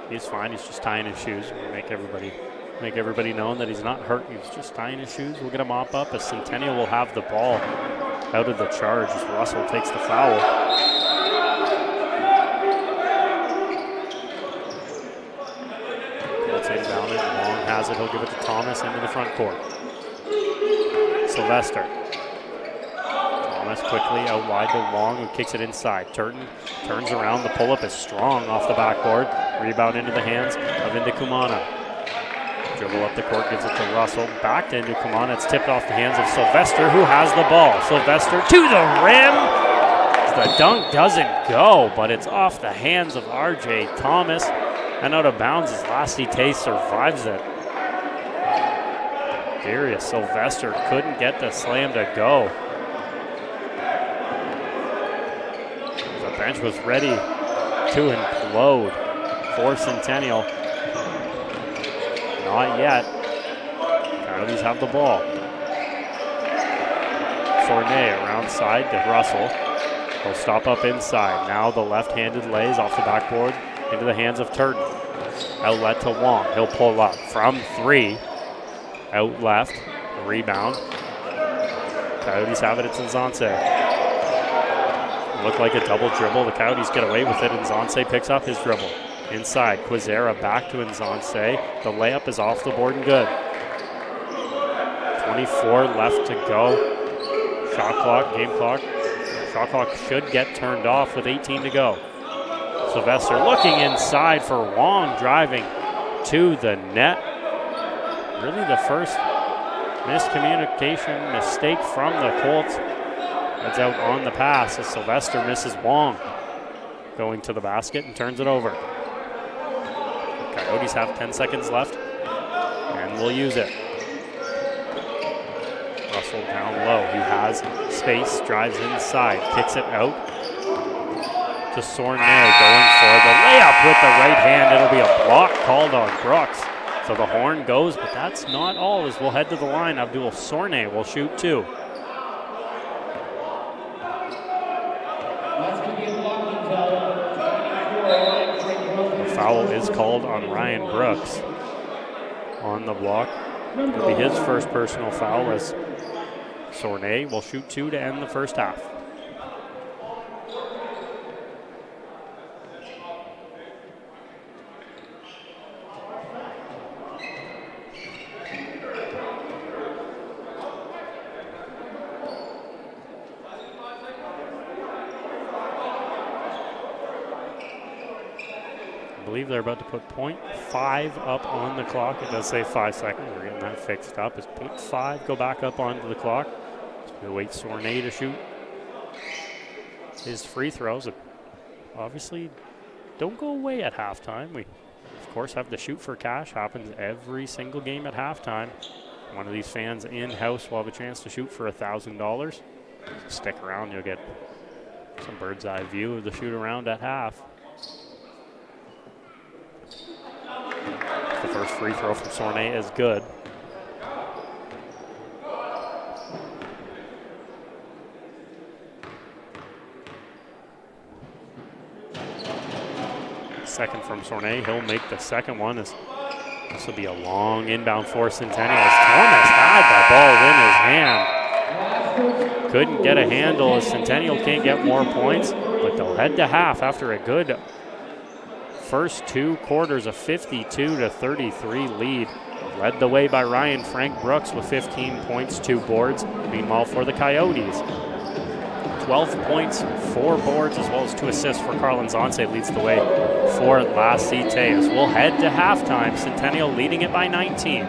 He's fine. He's just tying his shoes. We'll make everybody known that he's not hurt. He's just tying his shoes. We'll get a mop up as Centennial will have the ball out of the charge as Russell takes the foul. Colts inbound it. Long has it. He'll give it to Thomas into the front court. Sylvester. Thomas quickly out wide to Long, who kicks it inside. Turton turns around. The pull-up is strong off the backboard. Rebound into the hands of Kumana. Dribble up the court, gives it to Russell. Back to Kumana. It's tipped off the hands of Sylvester, who has the ball. Sylvester to the rim. The dunk doesn't go, but it's off the hands of RJ Thomas. And out of bounds as Lassie Tay survives it. Darius Sylvester couldn't get the slam to go. The bench was ready to implode for Centennial. Not yet. Coyotes have the ball. Sornay around side to Russell. He'll stop up inside. Now the left-handed lays off the backboard into the hands of Turton. Outlet to Wong. He'll pull up from 3. Out left. Rebound. Coyotes have it. It's Nzonse. Looked like a double dribble. The Coyotes get away with it. Nzonse picks up his dribble. Inside, Quizera back to Nzonse. The layup is off the board and good. 24 left to go. Shot clock, game clock. Shot clock should get turned off with 18 to go. Sylvester looking inside for Wong, driving to the net. Really the first miscommunication mistake from the Colts. That's out on the pass as Sylvester misses Wong. Going to the basket and turns it over. Coyotes have 10 seconds left, and we'll use it. Russell down low. He has space, drives inside, kicks it out to Sornay, going for the layup with the right hand. It'll be a block called on Brooks. So the horn goes, but that's not all, as we'll head to the line. Abdul Sornay will shoot 2. Foul is called on Ryan Brooks on the block. It'll be his first personal foul as Sornay will shoot 2 to end the first half. I believe they're about to put 0.5 up on the clock. It does say 5 seconds. We're getting that fixed up. It's 0.5 go back up onto the clock. So we'll wait Sornay to shoot his free throws. Obviously don't go away at halftime. We of course, have the Shoot for Cash. Happens every single game at halftime. One of these fans in-house will have a chance to shoot for $1,000. Stick around, you'll get some bird's eye view of the shoot around at half. The first free throw from Sornay is good. Second from Sornay. He'll make the second one. This will be a long inbound for Centennial. Thomas had the ball in his hand. Couldn't get a handle as Centennial can't get more points, but they'll head to half after a good first 2 quarters, a 52-33 lead. Led the way by Ryan Frank Brooks with 15 points, 2 boards. Meanwhile, for the Coyotes, 12 points, 4 boards, as well as 2 assists for Carlin Zonce leads the way for La Cite. As we'll head to halftime, Centennial leading it by 19.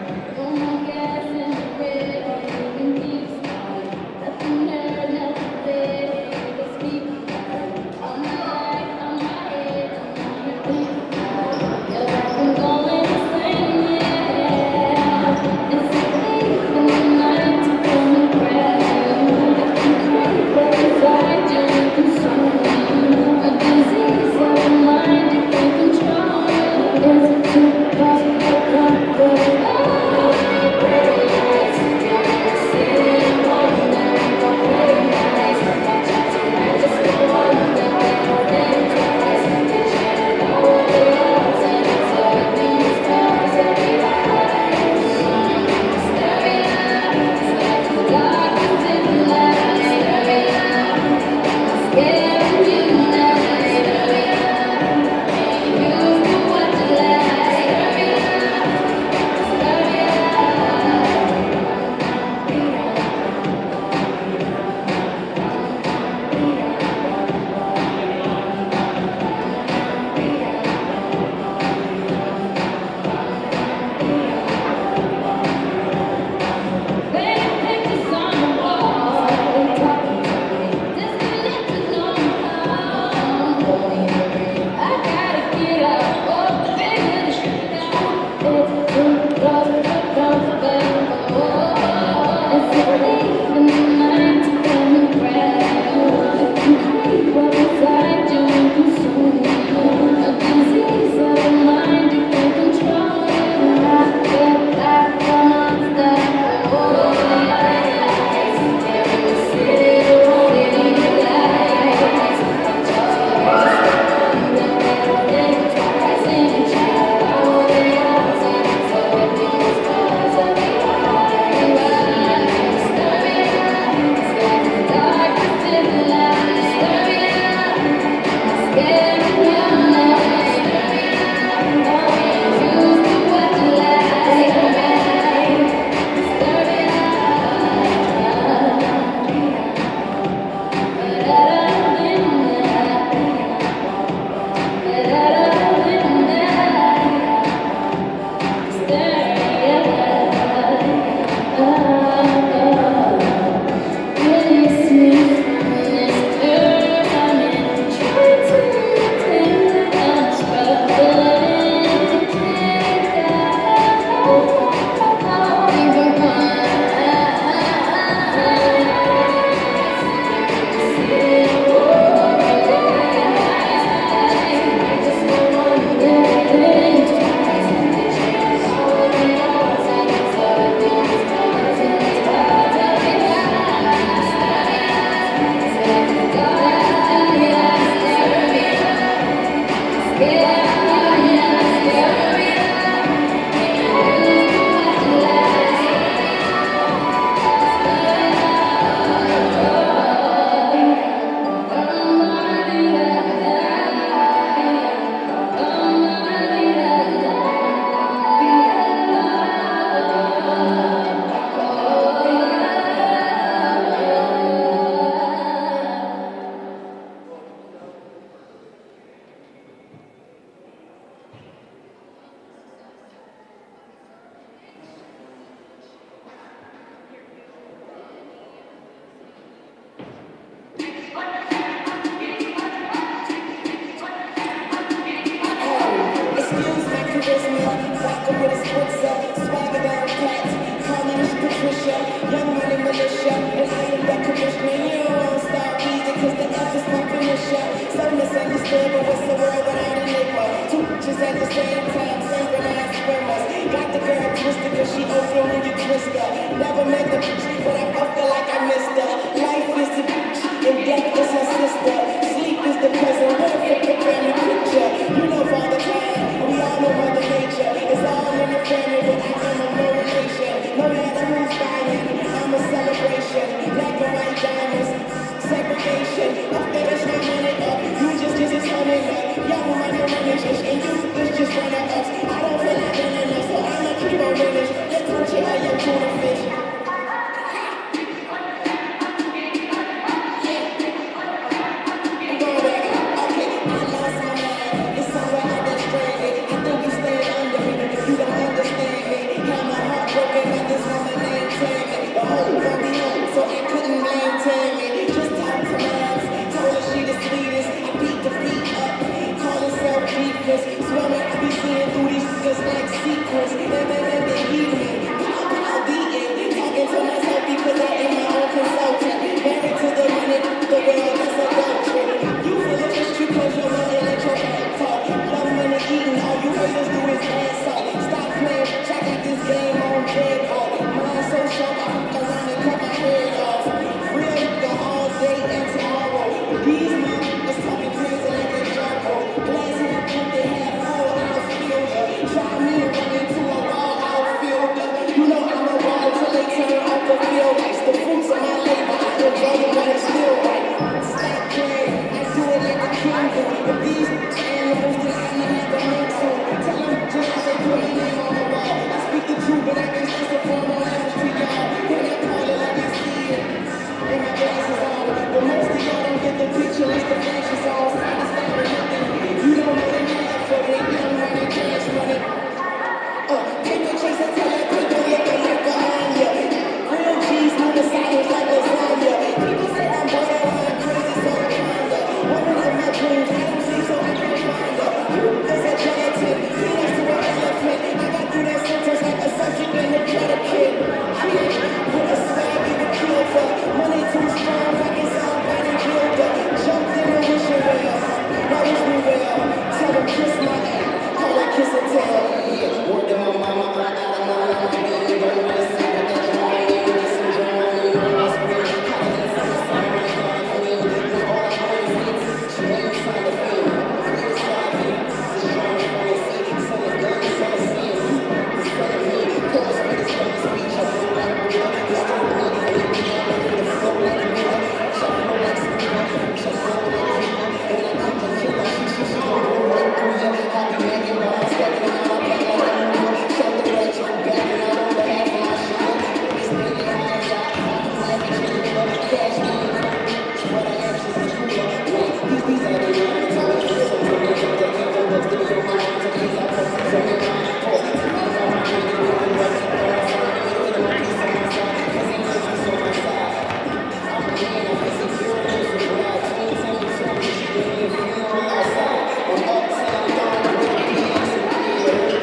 vodka with a spritzer, swagger down cats. Call me Miss Patricia, young money militia, and I am the commissioner. You don't want to stop easy, cause the F is my finisher. So misunderstood, but what's the world without an enigma? Two bitches at the same time, synchronized swimmers. Got the girl twisted, cause she open when you twist her. Never met the bitch, but I fucked her like I missed her. Life is the bitch, and death is her sister. Sleep is the present, perfect the family picture. You know Father Time, we all know Mother Nature. It's all in the family, but I am of no relation. No matter who's buying, I'm a celebration. Black and white diamonds, segregation. Up there, that's my money up. You just running up. Young money running, and you is just running up. I don't feel like winning up, so I'ma keep on winning. Let's put you on your tuna fish. So I couldn't maintain me. Just talk to Miles, told her she the sweetest. I beat the beat up, call herself deepness. Swear me I be seeing through these just like secrets. They heat me, pow beating. Talking to myself because I am my own consultant. Married to the money, the world, that's adultery. You feel it's just because you're money let your head talk. Young money eating, all you haters do is ass up. Stop playing, check out this game on dead hard. Mind so sharp, I hook around and cut my head off. Real nigga all day and tomorrow. But these motherfuckers talking crazy like they Jocko. Glass half empty, half full, outfielder. Try me and run into a wall outfielder. You know I'm a ball till they turn off the field lights. The fruits of my labor, I enjoy it when it's still right. Stop playing, I do it like a king do. If these animals that I never have to make to, tell them just how they put my name on the wall. I speak the truth, but I can just perform on language to y'all. When I call it like I see it, and my glasses on. But most of y'all don't get the picture, it's the flashes on. Satisfied with nothing, you don't know the math for it. Young money, cash money. Paper chase until that paper liquor on ya. Real G's move the silence like lasagna. People say I'm borderline crazy, so I kinda. Woman of my dreams, I don't see, so I can't find her. There's a gelatin, peanuts to an elephant. I got through that sentence like a subject and a predicate. With a swag, you can kill for. Money too strong, like it's somebody builder. Jumped in the wishing well, now wish me well. Tell them kiss my ass, call it kiss and tell. Yeah, word to my mama, I got a mama, I'm getting it. Don't wanna see what that drum ain't in. This some drum ain't in. My spirit, calling it from the sun, right down the field. Now all I know is hits, she ain't inside the field. It's like me, this drum is for your seat. Son of gun, son of sin, you, the son of me. Cause for this kind of speech, I feel like a real. This don't need to make me down, I'm gonna flow like a river. Shuffle like Scarborough, shuffle like a river. And I keep the killer, she's gonna go right through ya. I'll be hanging by my stepping out my back like a mover. Shut the right to the back and I'm on behalf of my shoulder. This nigga high as I can like a killer. Cash money, what I am, she's a cooler. Like, these are the lines, I was just so good. They keep the books, they feel my arms, and these are books. So in my pause, I'm really doing what's in my side. With a piece of my side, cause he knows what's on my side. I'm a man, I'm insecure, I'm insecure. Twins on the top, she didn't even feel on my side. I'm uptown, down, with the beats, and yeah,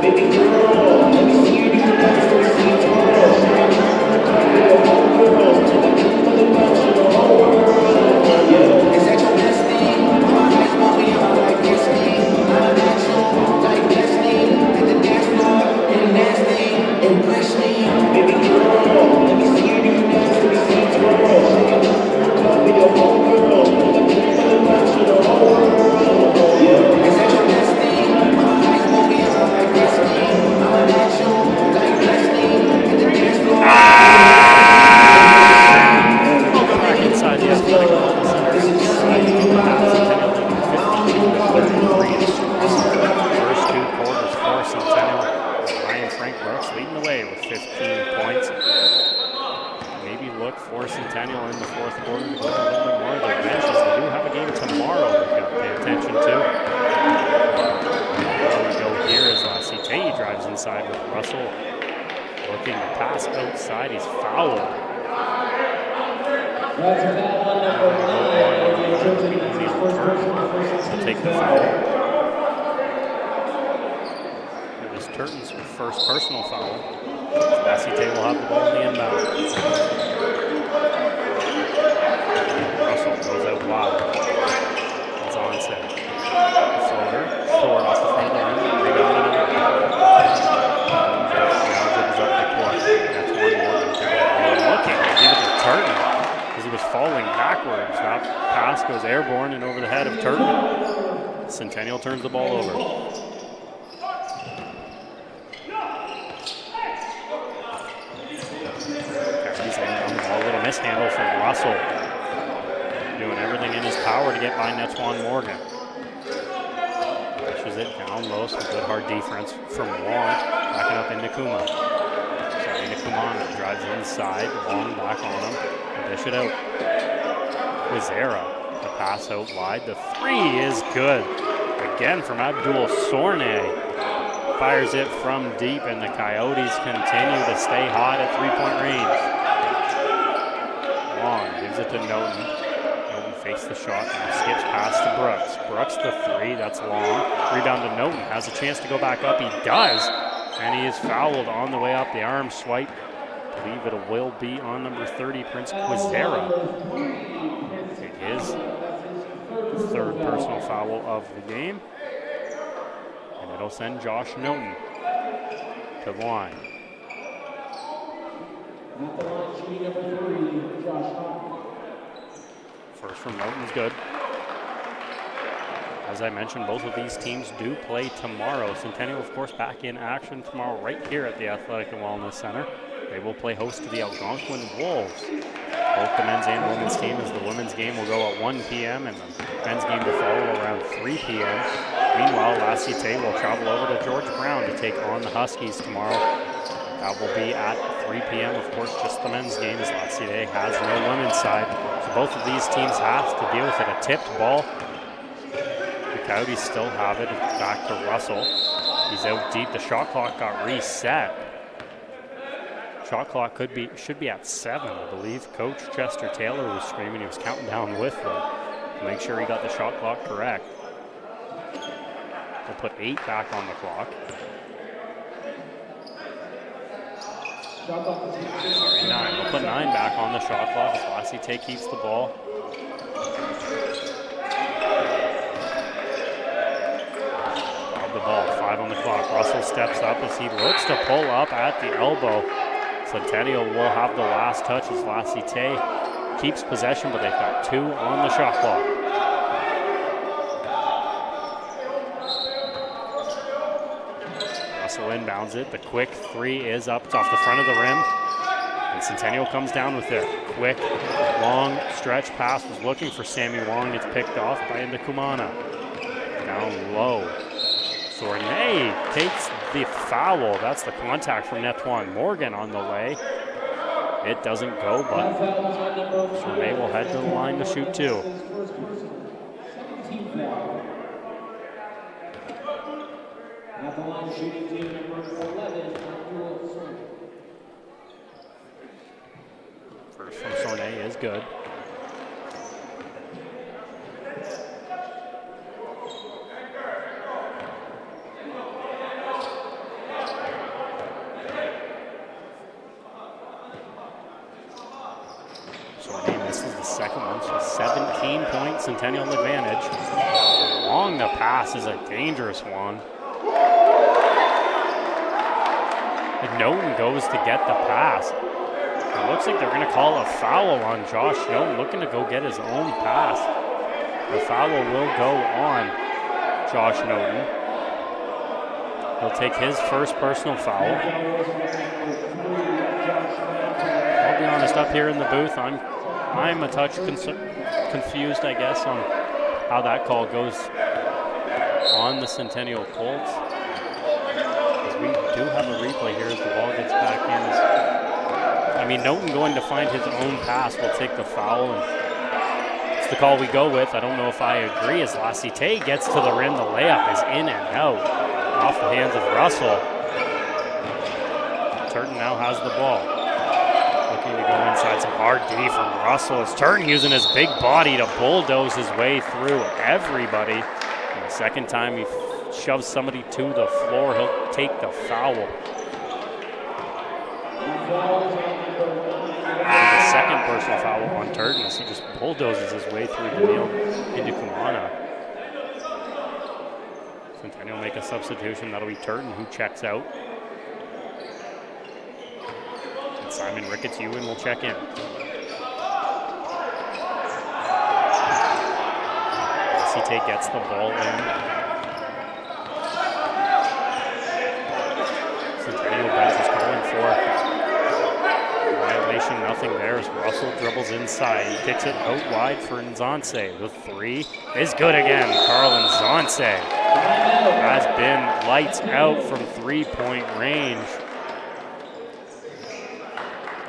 Baby girl, let me see you do the dance, let me see you twirl. points. Maybe look for Centennial in the fourth quarter to go a little bit more of their benches. They do have a game tomorrow they've got to pay attention to. Here we go here as Cite drives inside with Russell. Looking to pass outside, he's fouled. He'll take the foul. It was Turton's first personal foul. Cite will have the ball in the inbound. Russell goes out wide. It's onset. Floater, short off the front of the rim. Rebound and looking to give it to Turton as he was falling backwards. That pass goes airborne and over the head of Turton. Centennial turns the ball over. A little mishandle from Russell. Doing everything in his power to get by Netwan Morgan. Pushes it down low, some good hard defense from Wong. Backing up into Kuma. Kumana drives inside, Long back on him, dish it out. Wizera, the pass out wide, the three is good. Again from Abdul Sorne. Fires it from deep and the Coyotes continue to stay hot at 3-point range. Long gives it to Noten. Noten fakes the shot and skips past to Brooks. Brooks the three, that's Long. Rebound to Noten, has a chance to go back up, he does. And he is fouled on the way up. The arm swipe. I believe it will be on number 30, Prince Quizera. It is the third personal foul of the game. And it'll send Josh Noten to the line. First from Noten is good. As I mentioned, both of these teams do play tomorrow. Centennial, of course, back in action tomorrow right here at the Athletic and Wellness Center. They will play host to the Algonquin Wolves. Both the men's and women's team, as the women's game will go at 1 p.m. and the men's game will follow around 3 p.m. Meanwhile, Cite will travel over to George Brown to take on the Huskies tomorrow. That will be at 3 p.m. Of course, just the men's game, as Cite has no women's side. So both of these teams have to deal with it. A tipped ball. Coyotes still have it. It's back to Russell. He's out deep. The shot clock got reset. Shot clock should be at 7, I believe. Coach Chester Taylor was screaming. He was counting down with them to make sure he got the shot clock correct. We'll put 8 back on the clock. Sorry, 9. We'll put 9 back on the shot clock as Cite keeps the ball. The ball, 5 on the clock. Russell steps up as he looks to pull up at the elbow. Centennial will have the last touch as Cite keeps possession, but they've got 2 on the shot clock. Russell inbounds it. The quick 3 is up. It's off the front of the rim. And Centennial comes down with it. Quick, long stretch pass was looking for Sammy Wong. It's picked off by Kumana. Down low. Sornay takes the foul. That's the contact from Netwan Morgan on the way. It doesn't go, but Sornay will head to the line to shoot 2. At the line shooting team number 11, first from Sornay is good. Misses the second one, so 17-point Centennial advantage. Long the pass is a dangerous one. And Noten goes to get the pass. It looks like they're going to call a foul on Josh Noten, looking to go get his own pass. The foul will go on Josh Noten. He'll take his first personal foul. I'll be honest, up here in the booth, I'm a touch confused, I guess, on how that call goes on the Centennial Colts. As we do have a replay here as the ball gets back in. Noten going to find his own pass will take the foul, and it's the call we go with. I don't know if I agree as Lacite gets to the rim. The layup is in and out off the hands of Russell. Turton now has the ball. Looking to go inside. Some hard D from Russell. It's Turton using his big body to bulldoze his way through everybody. And the second time he shoves somebody to the floor, he'll take the foul. The second personal foul on Turton as he just bulldozes his way through Daniel into Kumana. Centennial make a substitution. That'll be Turton who checks out. And Simon Ricketts-Ewan will check in. Cite gets the ball in. Centennial bench is calling for violation, nothing there as Russell dribbles inside. He kicks it out wide for Nzonse. The three is good again. Carl Nzonse has been lights out from three-point range.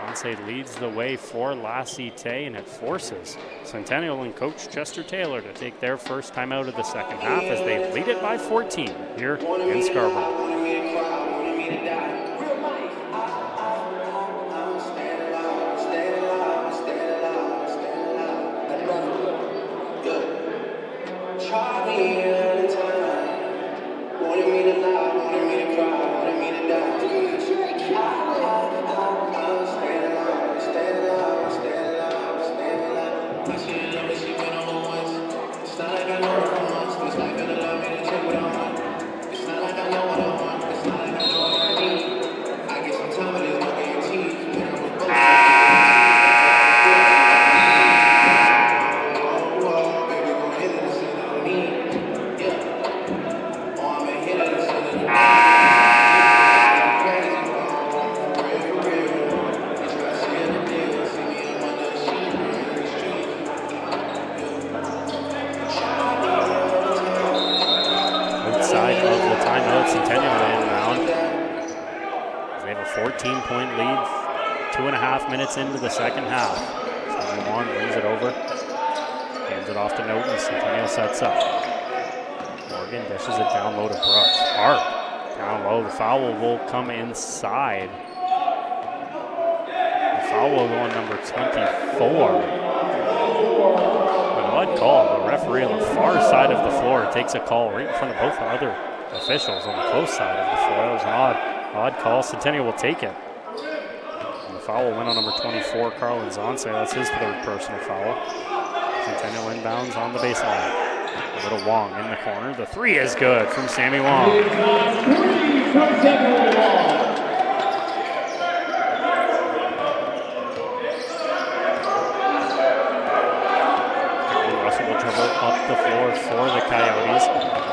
Nzonse leads the way for Lacite, and it forces Centennial and Coach Chester Taylor to take their first time out of the second half as they lead it by 14 here in Scarborough. Centennial inbound. They have a 14-point lead, 2.5 minutes into the second half. Simon brings it over, hands it off to Noten. Centennial sets up. Morgan dishes it down low to Brooks. Hart down low. The foul will come inside. The foul will go on number 24. An odd call. The referee on the far side of the floor takes a call right in front of both the other officials on the close side of the floor. That was an odd call. Centennial will take it. And the foul will win on number 24, Carl Nzonse. That's his third personal foul. Centennial inbounds on the baseline. A little Wong in the corner. The three is good from Sammy Wong. Russell will dribble up the floor for the Coyotes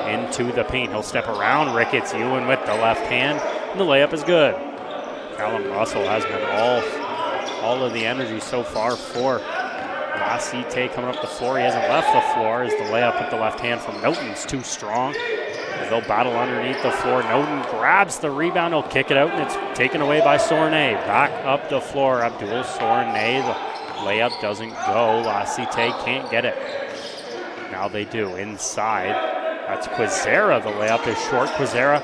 into the paint. He'll step around Ricketts-Ewan with the left hand, and the layup is good. Callum Russell has been all of the energy so far for Lacite coming up the floor. He hasn't left the floor as the layup with the left hand from Noten's too strong. As they'll battle underneath the floor. Noten grabs the rebound. He'll kick it out, and it's taken away by Sornay. Back up the floor. Abdul Sornay. The layup doesn't go. Lacite can't get it. Now they do. Inside. That's Quizera. The layup is short. Quizera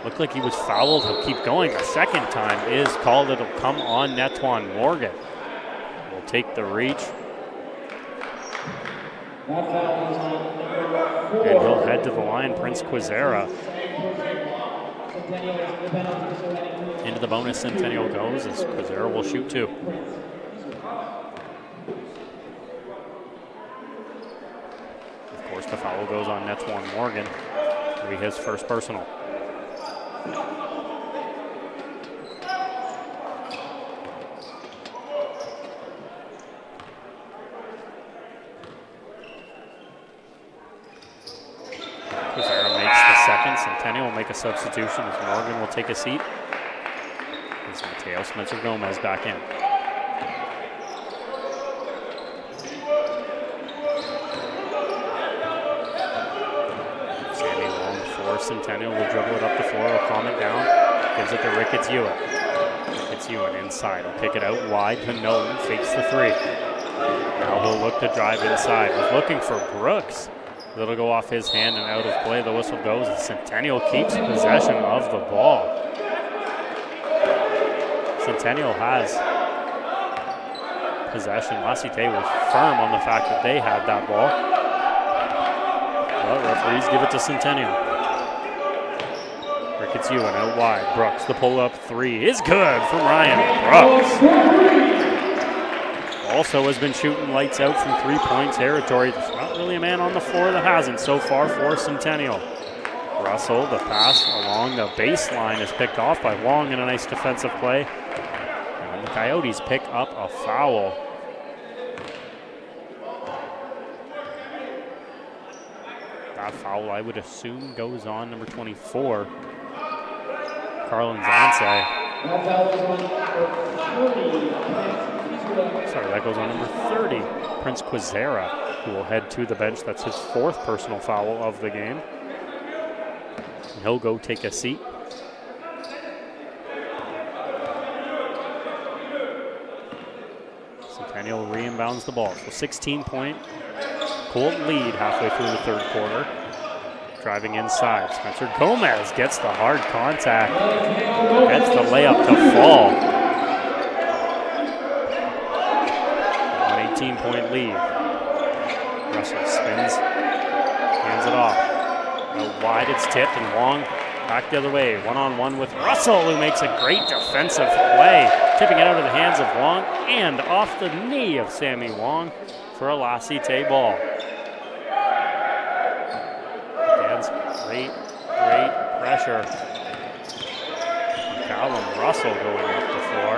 looked like he was fouled. He'll keep going. The second time is called. It'll come on Netwan Morgan. Will take the reach. And he'll head to the line, Prince Quizera. Into the bonus, Centennial goes as Quizera will shoot two. Of course, the foul goes on Netwan Morgan. It'll be his first personal. Centennial will make a substitution as Morgan will take a seat. As Mateo Spencer-Gomez back in. Sammy Long for Centennial will dribble it up the floor, will calm it down. Gives it to Ricketts Ewan. Ricketts Ewan inside. He'll kick it out wide to Nolan. Fakes the three. Now he'll look to drive inside. He's looking for Brooks. It'll go off his hand and out of play. The whistle goes, and Centennial keeps possession of the ball. Centennial has possession. La Cité was firm on the fact that they had that ball. Well, referees give it to Centennial. Ricketts Ewan out wide. Brooks, the pull-up three is good from Ryan Brooks. Also has been shooting lights out from three-point territory. There's not really a man on the floor that hasn't so far for Centennial. Russell, the pass along the baseline is picked off by Wong in a nice defensive play. And the Coyotes pick up a foul. That foul, I would assume, goes on number 24. Carlin Zanse. Sorry, that goes on number 30. Prince Quizera, who will head to the bench. That's his fourth personal foul of the game. And he'll go take a seat. Centennial re-inbounds the ball. So 16-point Colt lead halfway through the third quarter. Driving inside. Spencer Gomez gets the hard contact. Gets the layup to fall. An 18-point lead. Russell spins. Hands it off. Out wide, it's tipped, and Wong back the other way. One-on-one with Russell, who makes a great defensive play. Tipping it out of the hands of Wong and off the knee of Sammy Wong for a La Cité ball. Great pressure. Callum Russell going up the floor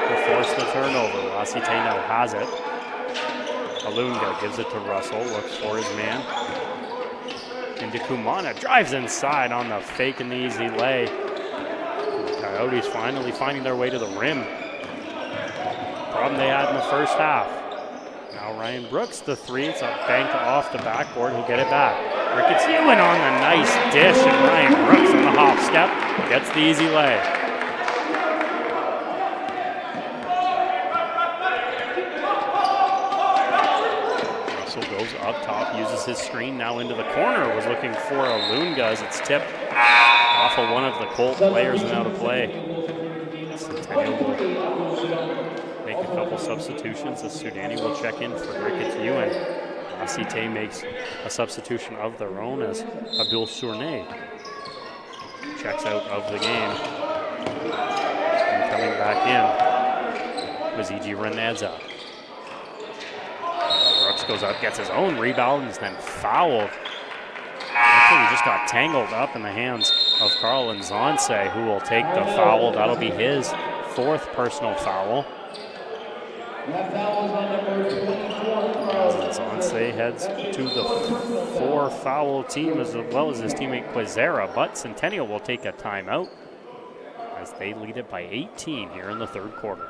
to force the turnover. La Cité now has it. Alunga gives it to Russell, looks for his man. Into Kumana, drives inside on the fake and the easy lay. The Coyotes finally finding their way to the rim. Problem they had in the first half. Now Ryan Brooks, the three. It's a bank off the backboard. He'll get it back. Ricketts Ewan on the nice dish, and Ryan Brooks on the hop step gets the easy lay. Russell goes up top, uses his screen now into the corner. Was looking for Alunga as it's tipped off of one of the Colt players and out of play. Centennial will make a couple substitutions as Sudani will check in for Ricketts Ewan. La Cité makes a substitution of their own as Abdul Sournay checks out of the game. And coming back in was E.G. Reneza. Brooks goes up, gets his own rebound, and is then fouled. Actually, he just got tangled up in the hands of Carlin Zanse, who will take the foul. That'll be his fourth personal foul. Zanse heads to the four-foul team as well as his teammate Quizera, but Centennial will take a timeout as they lead it by 18 here in the third quarter.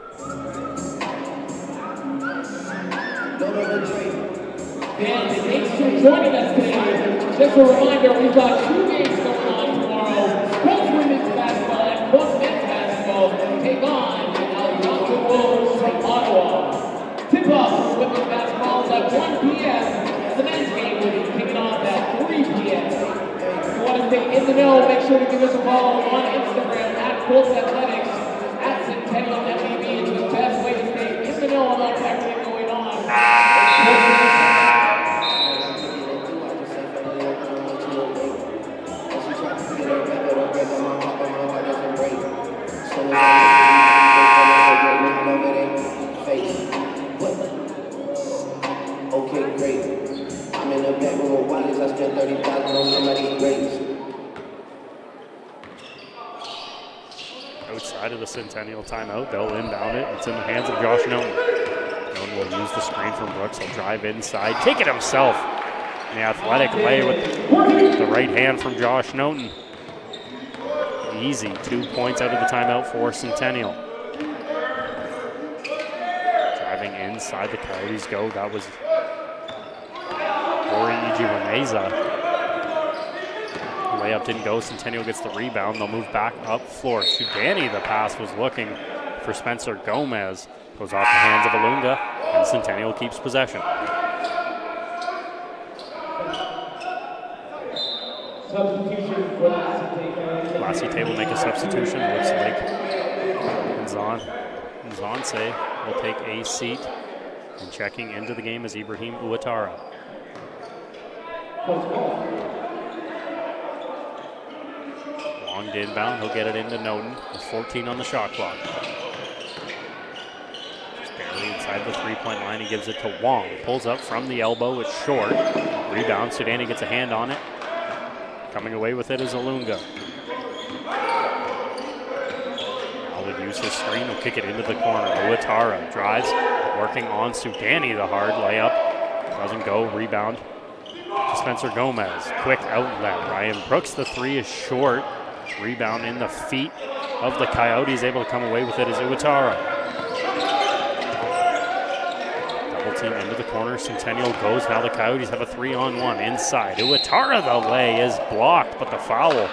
And thanks for joining us today. Just a reminder, we've got 2 games going on tomorrow. Colts women's basketball and Colts men's basketball take on the Wolves from Ottawa. Tip-off for women's basketball is at 1 p.m. The men's game will be kicking off at 3 p.m. If you want to stay in the know, make sure to give us a follow on Instagram at Colts Athletics, at Centennial MBB. It's the best way to stay in the know about everything going on. Okay, great. I'm in a bed with wallets. I spent 30,000 on somebody's grapes. Outside of the Centennial timeout, they'll inbound it. It's in the hands of Josh Nolan. Nolan will use the screen from Brooks. He'll drive inside, take it himself. And the athletic lay with the right hand from Josh Nolan. Easy, 2 points out of the timeout for Centennial. Driving inside, the Coyotes go. That was Ori Iji Reneza, who layup didn't go. Centennial gets the rebound. They'll move back up floor. Sudani, the pass was looking for Spencer Gomez. Goes off the hands of Alunga, and Centennial keeps possession. Substitution for Lassie Tay will make a substitution. Looks like Nzonse will take a seat. And checking into the game is Ibrahim Ouattara. Long to inbound. He'll get it into Noten with 14 on the shot clock. Just barely inside the three-point line. He gives it to Wong. Pulls up from the elbow. It's short. Rebound. Sudani gets a hand on it. Coming away with it is Alunga. Now will use his screen. He'll kick it into the corner. Ouattara drives. Working on Sudani. The hard layup. Doesn't go. Rebound to Spencer Gomez. Quick outlet. Ryan Brooks, the three is short. Rebound in the feet of the Coyotes. Able to come away with it is Ouattara. Double team into the corner. Centennial goes. Now the Coyotes have a 3-on-1 inside. Ouattara, the lay is blocked, but the foul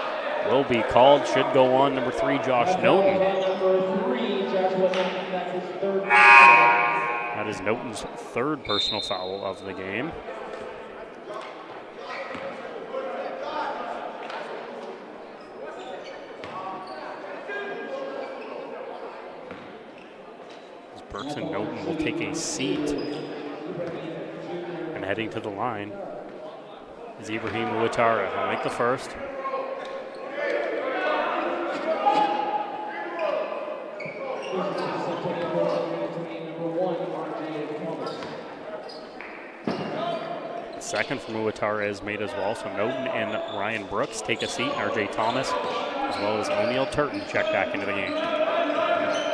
will be called. Should go on number 3, Josh Noten. That is Noten's third personal foul of the game. Burks and Noten will take a seat. And heading to the line is Ibrahim Ouattara. He'll make the first. The second from Ouattara is made as well. So Noten and Ryan Brooks take a seat. RJ Thomas as well as O'Neal Turton check back into the game.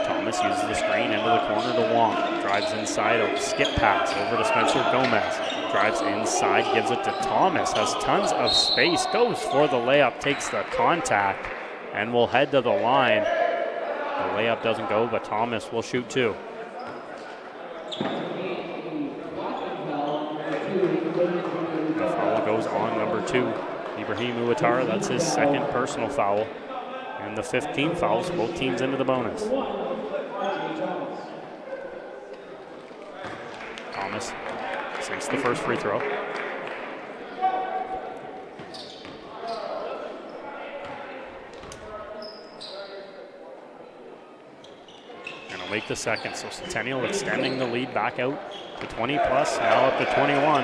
Thomas uses the screen into the corner to Wong. Drives inside, a skip pass over to Spencer Gomez. Drives inside, gives it to Thomas. Has tons of space, goes for the layup, takes the contact, and will head to the line. The layup doesn't go, but Thomas will shoot 2. The foul goes on number 2. Ibrahim Ouattara, that's his second personal foul. And the 15 fouls, both teams into the bonus. Thomas sinks the first free throw. And he'll make the second. So Centennial extending the lead back out to 20 plus, now up to 21.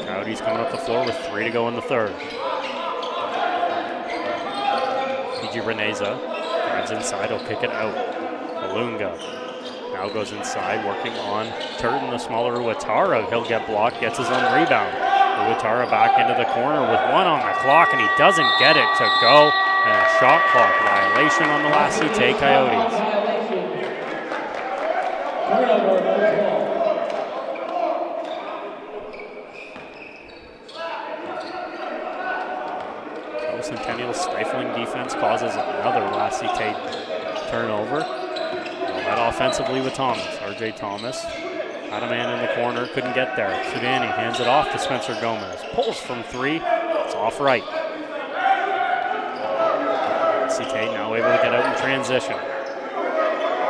Coyotes coming up the floor with 3 to go in the third. PG Reneza drives inside, he'll kick it out. Alunga now goes inside, working on Turton, the smaller Ouattara. He'll get blocked, gets his own rebound. Ouattara back into the corner with 1 on the clock, and he doesn't get it to go. And a shot clock violation on the Cite Coyotes. Centennial stifling defense causes another Cite turnover. That offensively with Thomas. RJ Thomas had a man in the corner, couldn't get there. Sudani hands it off to Spencer Gomez. Pulls from 3, it's off right. Cite now able to get out in transition.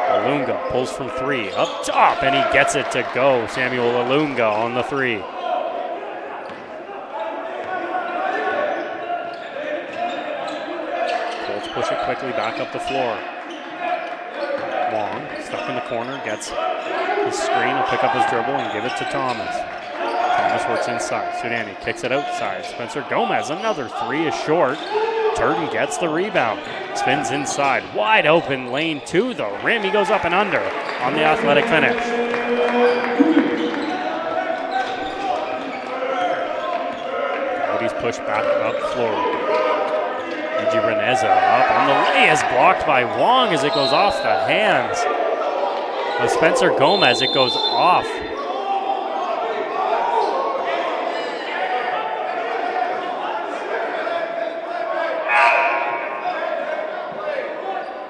Alunga pulls from 3, up top, and he gets it to go. Samuel Alunga on the 3. Colts push it quickly back up the floor. Wong, stuck in the corner, gets his screen, will pick up his dribble and give it to Thomas. Thomas works inside. Sudani kicks it outside. Spencer Gomez, another 3 is short. Turton gets the rebound. Spins inside. Wide open lane to the rim. He goes up and under on the athletic finish. Coyotes push back up floor. PG Reneza up on the lay is blocked by Wong as it goes off the hands of Spencer Gomez. It goes off.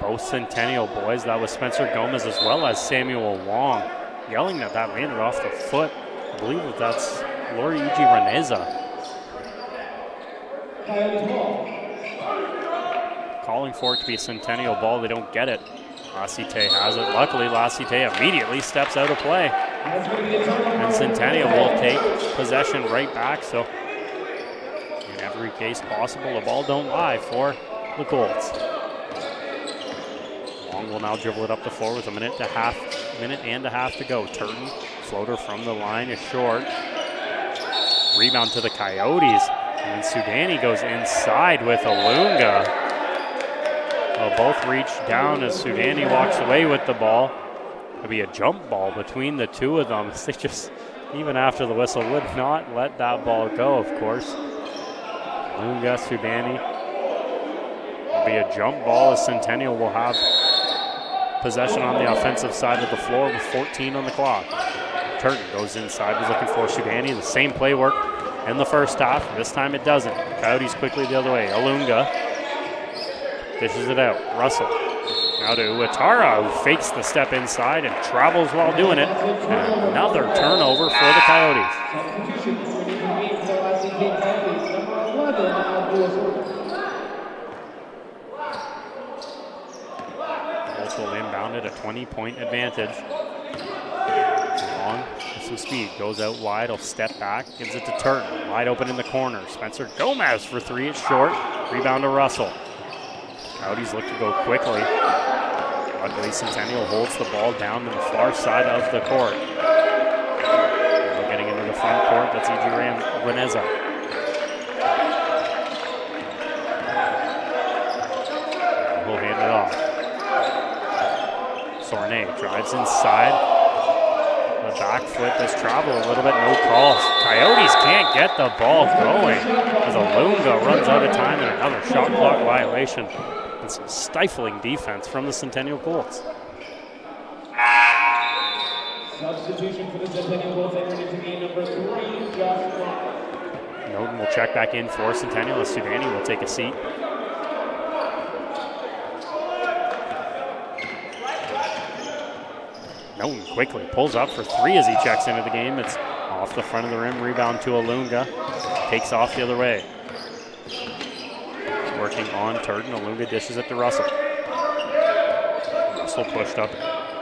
Both Centennial boys. That was Spencer Gomez as well as Samuel Wong. Yelling that landed off the foot. I believe that's Luigi Reneza. Calling for it to be a Centennial ball. They don't get it. Cite has it. Luckily, Cite immediately steps out of play. And Centennial will take possession right back. So in every case possible, the ball don't lie for the Colts. Long will now dribble it up the floor with a minute and a half to go. Turton, floater from the line is short. Rebound to the Coyotes. And Sudani goes inside with Alunga. Well, both reach down as Sudani walks away with the ball. It'll be a jump ball between the two of them. They just, even after the whistle, would not let that ball go, of course. Alunga, Sudani. It'll be a jump ball as Centennial will have possession on the offensive side of the floor with 14 on the clock. Turton goes inside, was looking for Sudani. The same play work in the first half. This time it doesn't. Coyotes quickly the other way. Alunga dishes it out. Russell now to Uatara, who fakes the step inside and travels while doing it. And another turnover for the Coyotes. Will inbound it, a 20-point advantage. Long with some speed, goes out wide, will step back, gives it to Turton, wide open in the corner. Spencer Gomez for three, it's short. Rebound to Russell. Coyotes look to go quickly. Luckily, Centennial holds the ball down to the far side of the court. Now getting into the front court, that's E.G. Reneza. He'll hand it off. Sornay drives inside. The back foot does travel a little bit, no calls. Coyotes can't get the ball going as Alunga runs out of time and another shot clock violation and some stifling defense from the Centennial Colts. Substitution for the Centennial Colts entered into game number 3, Josh Clark. Noden will check back in for Centennial as Sudani will take a seat. Noten quickly pulls up for three as he checks into the game. It's off the front of the rim, rebound to Alunga. Takes off the other way. Working on Turton, Alunga dishes it to Russell. Russell pushed up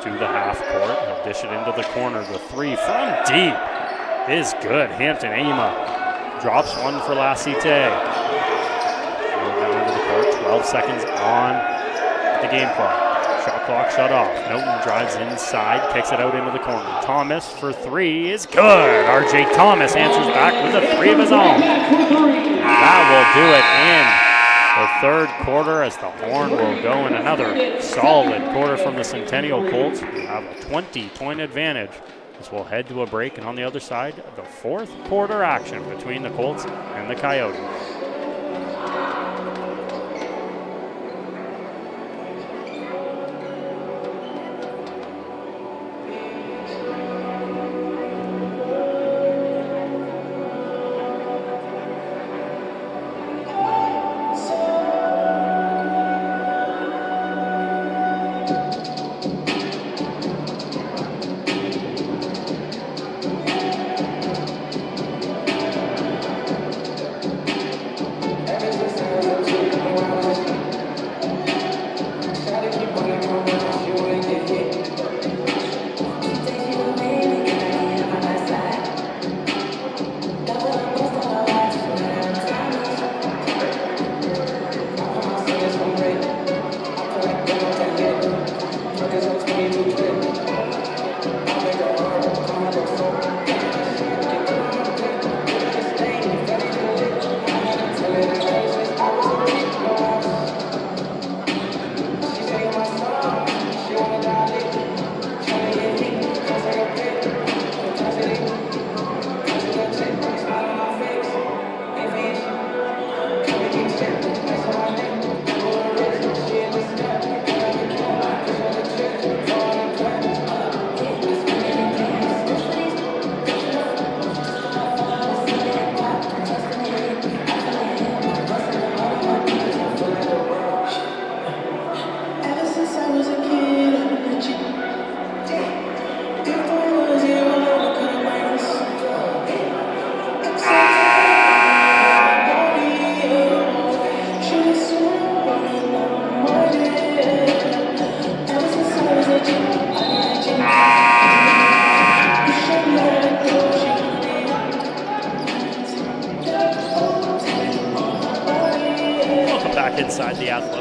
to the half court. He'll dish it into the corner. The three from deep is good. Hampton Ama drops one for Cite. Down into the court, 12 seconds on the game clock. Shot clock shut off. Noten drives inside, kicks it out into the corner. Thomas for three is good. R.J. Thomas answers back with a three of his own. That will do it in the third quarter as the horn will go in another solid quarter from the Centennial Colts. We have a 20-point advantage as we'll head to a break. And on the other side, the fourth quarter action between the Colts and the Coyotes.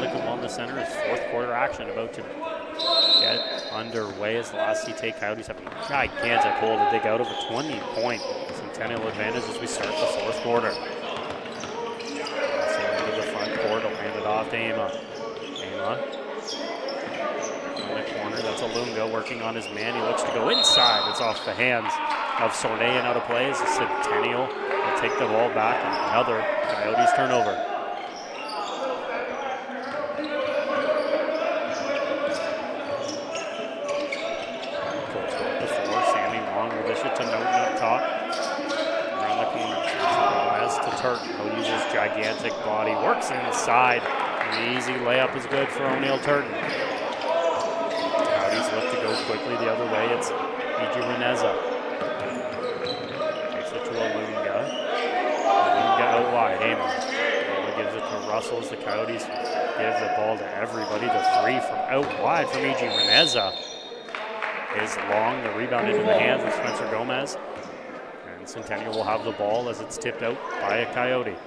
Athletic and Wellness Center is fourth quarter action about to get underway as the Last Cite Coyotes have a gigantic hole to dig out of a 20-point Centennial advantage as we start the fourth quarter. So into the front court, will hand it off to Ama. Ama in the corner, that's Alunga working on his man. He looks to go inside. It's off the hands of Sornay and out of play as the Centennial will take the ball back and another Coyotes turnover. Colts go up the floor. Sammy Wong will dish it to Noten up top. Around the corner. Gomez to Turton. He'll use his gigantic body. Works inside. And the easy layup is good for O'Neal Turton. Coyotes look to go quickly the other way. It's E.G. Reneza. Alunga out wide. Ama gives it to Russell as the Coyotes give the ball to everybody. The three from out wide from E.G. Reneza is long. The rebound into the hands of Spencer Gomez. And Centennial will have the ball as it's tipped out by a Coyote. Both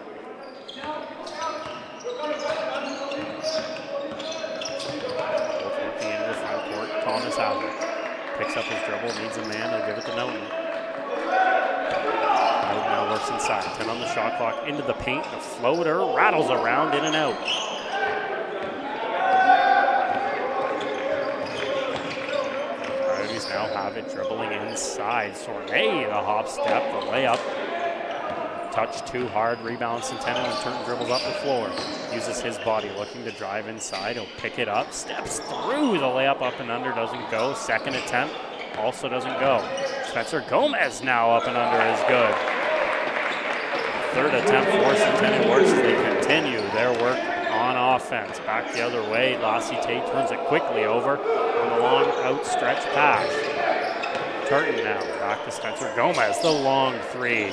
working into the front court. Thomas has it. Picks up his dribble, needs a man. He'll give it to Noten. Now works inside. 10 on the shot clock. Into the paint. The floater rattles around in and out. Coyotes now have it dribbling inside. Sornay, the hop step, the layup. Touch too hard. Rebound Centennial and Turton dribbles up the floor. Uses his body looking to drive inside. He'll pick it up. Steps through. The layup up and under doesn't go. Second attempt also doesn't go. Spencer Gomez now up and under is good. Third attempt for Centennial works as they continue their work on offense. Back the other way, Last Cite turns it quickly over on the long outstretched pass. Turton now, back to Spencer Gomez, the long three.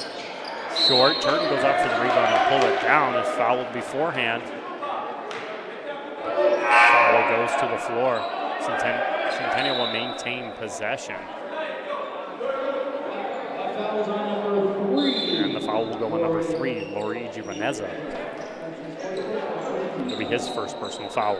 Short, Turton goes up for the rebound and pull it down. Is fouled beforehand. Foul goes to the floor. Centennial will maintain possession. And the foul will go on number 3, Luigi Reneza. It'll be his first personal foul.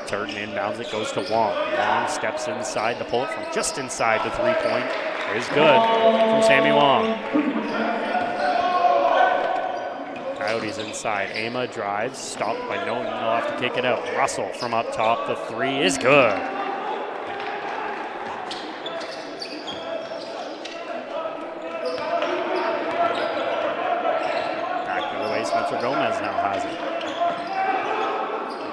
Turton inbounds, it goes to Wong. Wong steps inside to pull it from just inside the 3-point. Is good from Sammy Wong. Coyotes inside. Ama drives, stopped by Noten. They'll have to kick it out. Russell from up top. The 3 is good. Back the other way, Spencer Gomez now has it.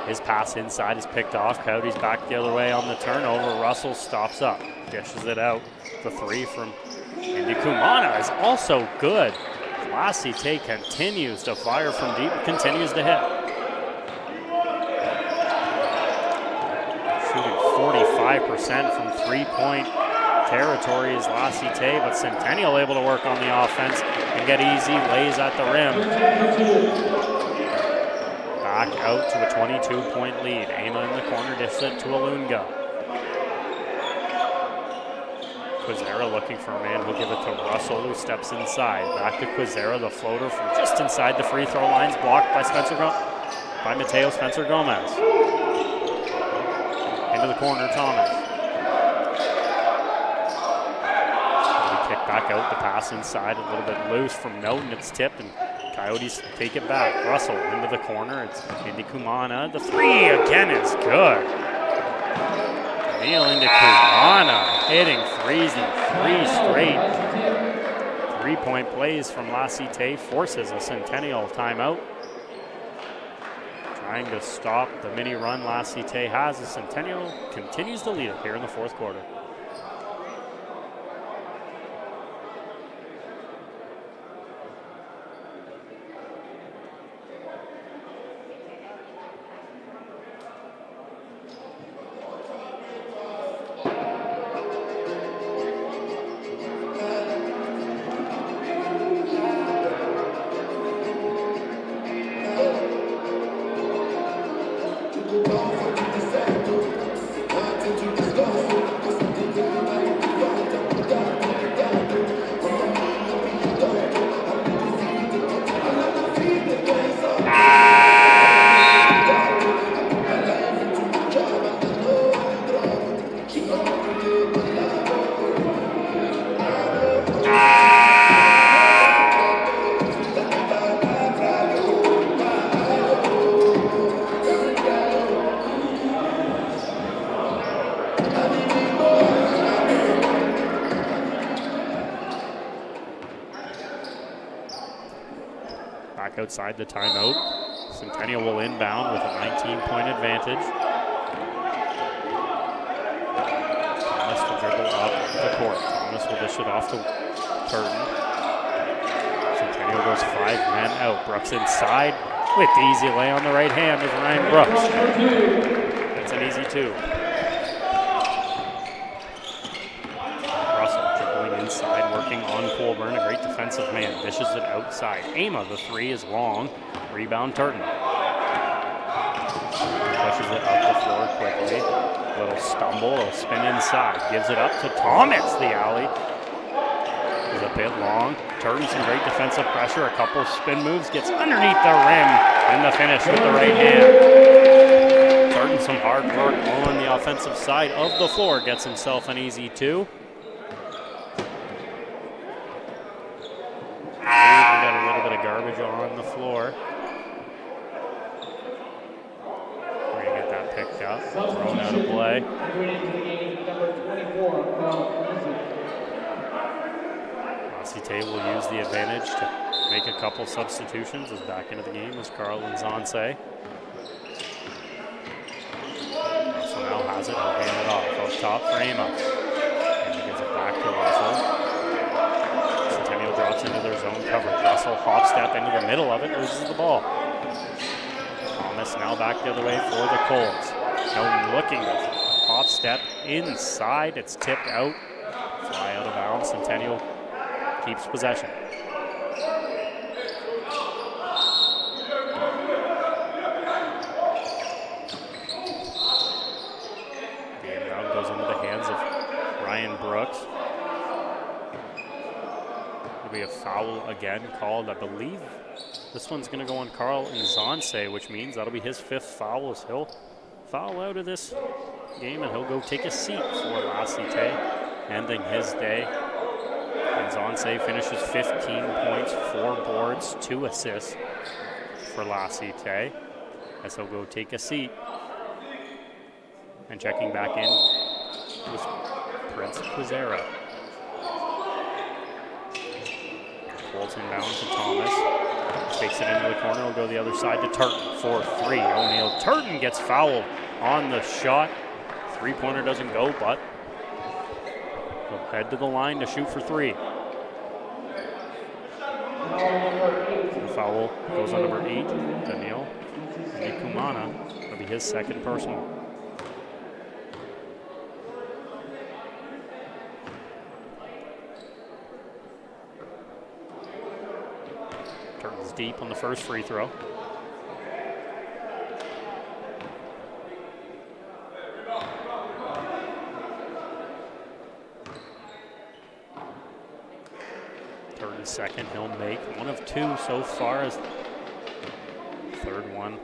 His pass inside is picked off. Coyotes back the other way on the turnover. Russell stops up, dishes it out. The 3 from Indy Kumana is also good. Last Cite continues to fire from deep, continues to hit. Shooting 45% from 3-point territory is Last Cite, but Centennial able to work on the offense and get easy lays at the rim. Back out to a 22-point lead. Ama in the corner, dishes it to Alunga. Quizera looking for a man who'll give it to Russell, who steps inside. Back to Quizera, the floater from just inside the free throw lines, blocked by Mateo Spencer Gomez. Into the corner, Thomas. We kick back out, the pass inside, a little bit loose from Noten. It's tipped, and Coyotes take it back. Russell into the corner, it's Indy Kumana. The 3 again is good. Neil into Kumana, hitting threes in 3 straight. 3-point plays from Last Cite forces a Centennial timeout. Trying to stop the mini run Last Cite has. The Centennial continues to lead it here in the fourth quarter. back outside the timeout. Centennial will inbound with a 19-point advantage. Thomas will dribble up the court. Thomas will dish it off to Turton. Centennial goes 5 men out. Brooks inside with the easy lay on the right hand is Ryan Brooks. That's an easy 2. Russell dribbling inside, working on Colburn, a great defensive man. Dishes it outside. Ama, the 3 is long. Rebound Turton. Pushes it up the floor quickly. Little stumble, it'll spin inside. Gives it up to Thomas, the alley. Is a bit long. Turton, some great defensive pressure. A couple spin moves, gets underneath the rim. And the finish with the right hand. Turton, some hard work on the offensive side of the floor. Gets himself an easy 2. Even got a little bit of garbage on the floor. We're going to get that picked up. Thrown out of play. Cite will use the advantage to make a couple substitutions as back into the game is Carl Nzanse. Russell now has it, he'll hand it off. Up top for Ama. And he gives it back to Russell. Centennial drops into their zone coverage. Russell hop step into the middle of it, loses the ball. Thomas now back the other way for the Colts. Now looking to hop step inside, it's tipped out. Fly out of bounds. Centennial keeps possession. The inbound goes into the hands of Ryan Brooks. There'll be a foul again called. I believe this one's going to go on Carl Nzanse, which means that'll be his 5th foul as he'll foul out of this game and he'll go take a seat for La Cite, ending his day. Nzanse finishes 15 points, 4 boards, 2 assists for La Cite as he'll go take a seat. And checking back in was Prince Quizera. Colts inbound to Thomas. Takes it into the corner, will go the other side to Turton for 3. O'Neal Turton gets fouled on the shot. 3-pointer doesn't go, but he'll head to the line to shoot for 3. The foul goes on number 8, Daniel Nikumana. That'll be his 2nd personal. Turton's deep on the first free throw. Turton's 2nd, he'll make 1 of 2 so far as 3rd one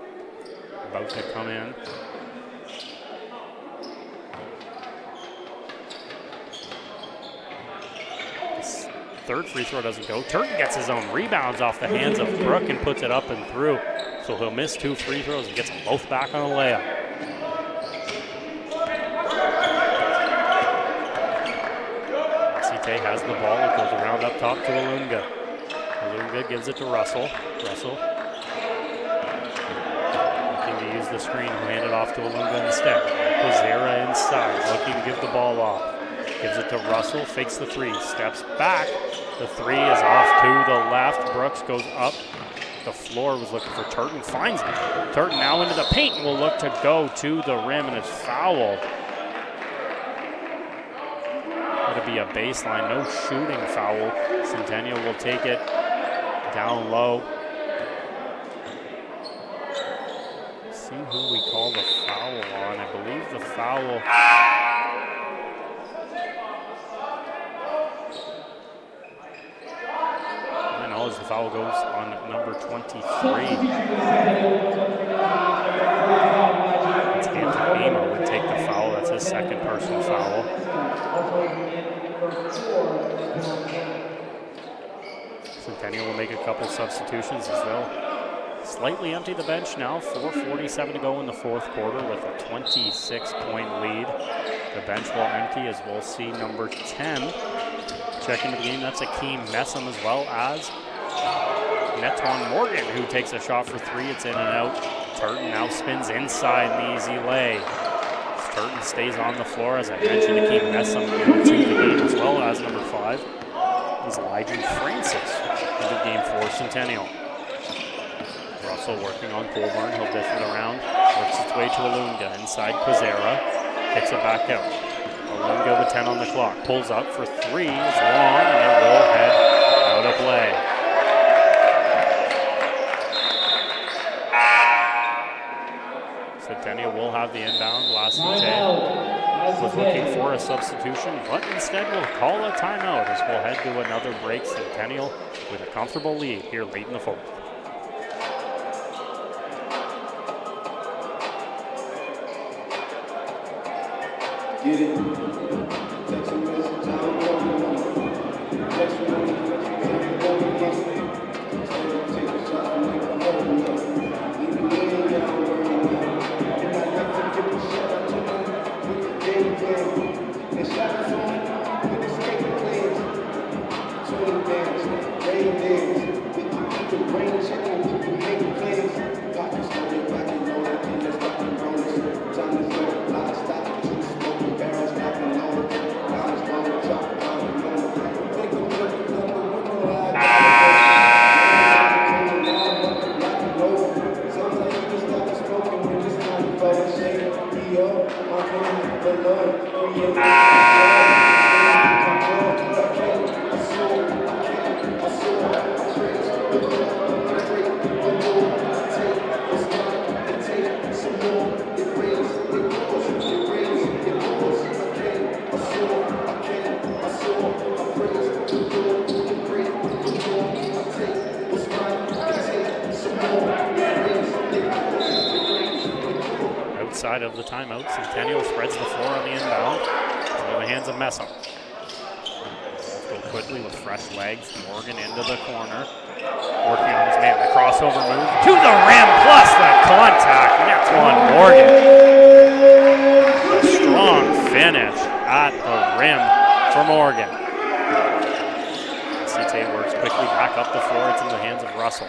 about to come in. His 3rd free throw doesn't go. Turton gets his own rebounds off the hands of Brook and puts it up and through. So he'll miss 2 free throws and gets them both back on a layup. Cite has the ball. It goes around up top to Alunga. Alunga gives it to Russell. Russell looking to use the screen. Hand it off to Alunga instead. Quizera inside, looking to give the ball off. Gives it to Russell, fakes the 3, steps back. The 3 is off to the left. Brooks goes up. The floor was looking for Turton, finds it. Turton now into the paint, will look to go to the rim and it's fouled. That'll be a baseline, no shooting foul. Centennial will take it down low. See who we call the foul on. I believe the foul. I know as the foul goes on number 23. It's Anthony Beamer would take the foul. That's his 2nd personal foul. Centennial will make a couple substitutions as they'll slightly empty the bench now. 4:47 to go in the 4th quarter with a 26-point lead. The bench will empty as we'll see number 10 check into the game. That's Akeem Messam as well as Netwan Morgan, who takes a shot for three. It's in and out. Turton now spins inside the easy lay. Turton stays on the floor, as I mentioned, to keep Messam into the game, as well as number 5 is Elijah Francis into game for Centennial. Russell working on Colburn. He'll diff it around. Works its way to Alunga inside Quizera. Kicks it back out. Alunga with 10 on the clock. Pulls up for three. It's long, and it will head out of play. Centennial will have the inbound. Last was looking for a substitution, but instead will call a timeout as we'll head to another break. Centennial with a comfortable lead here late in the fourth. Get it. Take some message down. Next one, take a shot and make a hole. Even then, y'all worry. And I got to give a shout out to them with the game plan. And shout out to them with the skating plans. 20 bands, rain dance. We can keep the brain checking, we can make plans. Pockets loaded, back and loaded, and let's rock and roll it. Time is up, lot of stop. Outside of the timeout, Centennial spreads the floor on the inbound into the hands of Messam. Go quickly with fresh legs. Morgan into the corner. Working on his man. The crossover move to the rim plus the contact. Netwan Morgan. A strong finish at the rim for Morgan. Cite works quickly back up the floor. It's in the hands of Russell.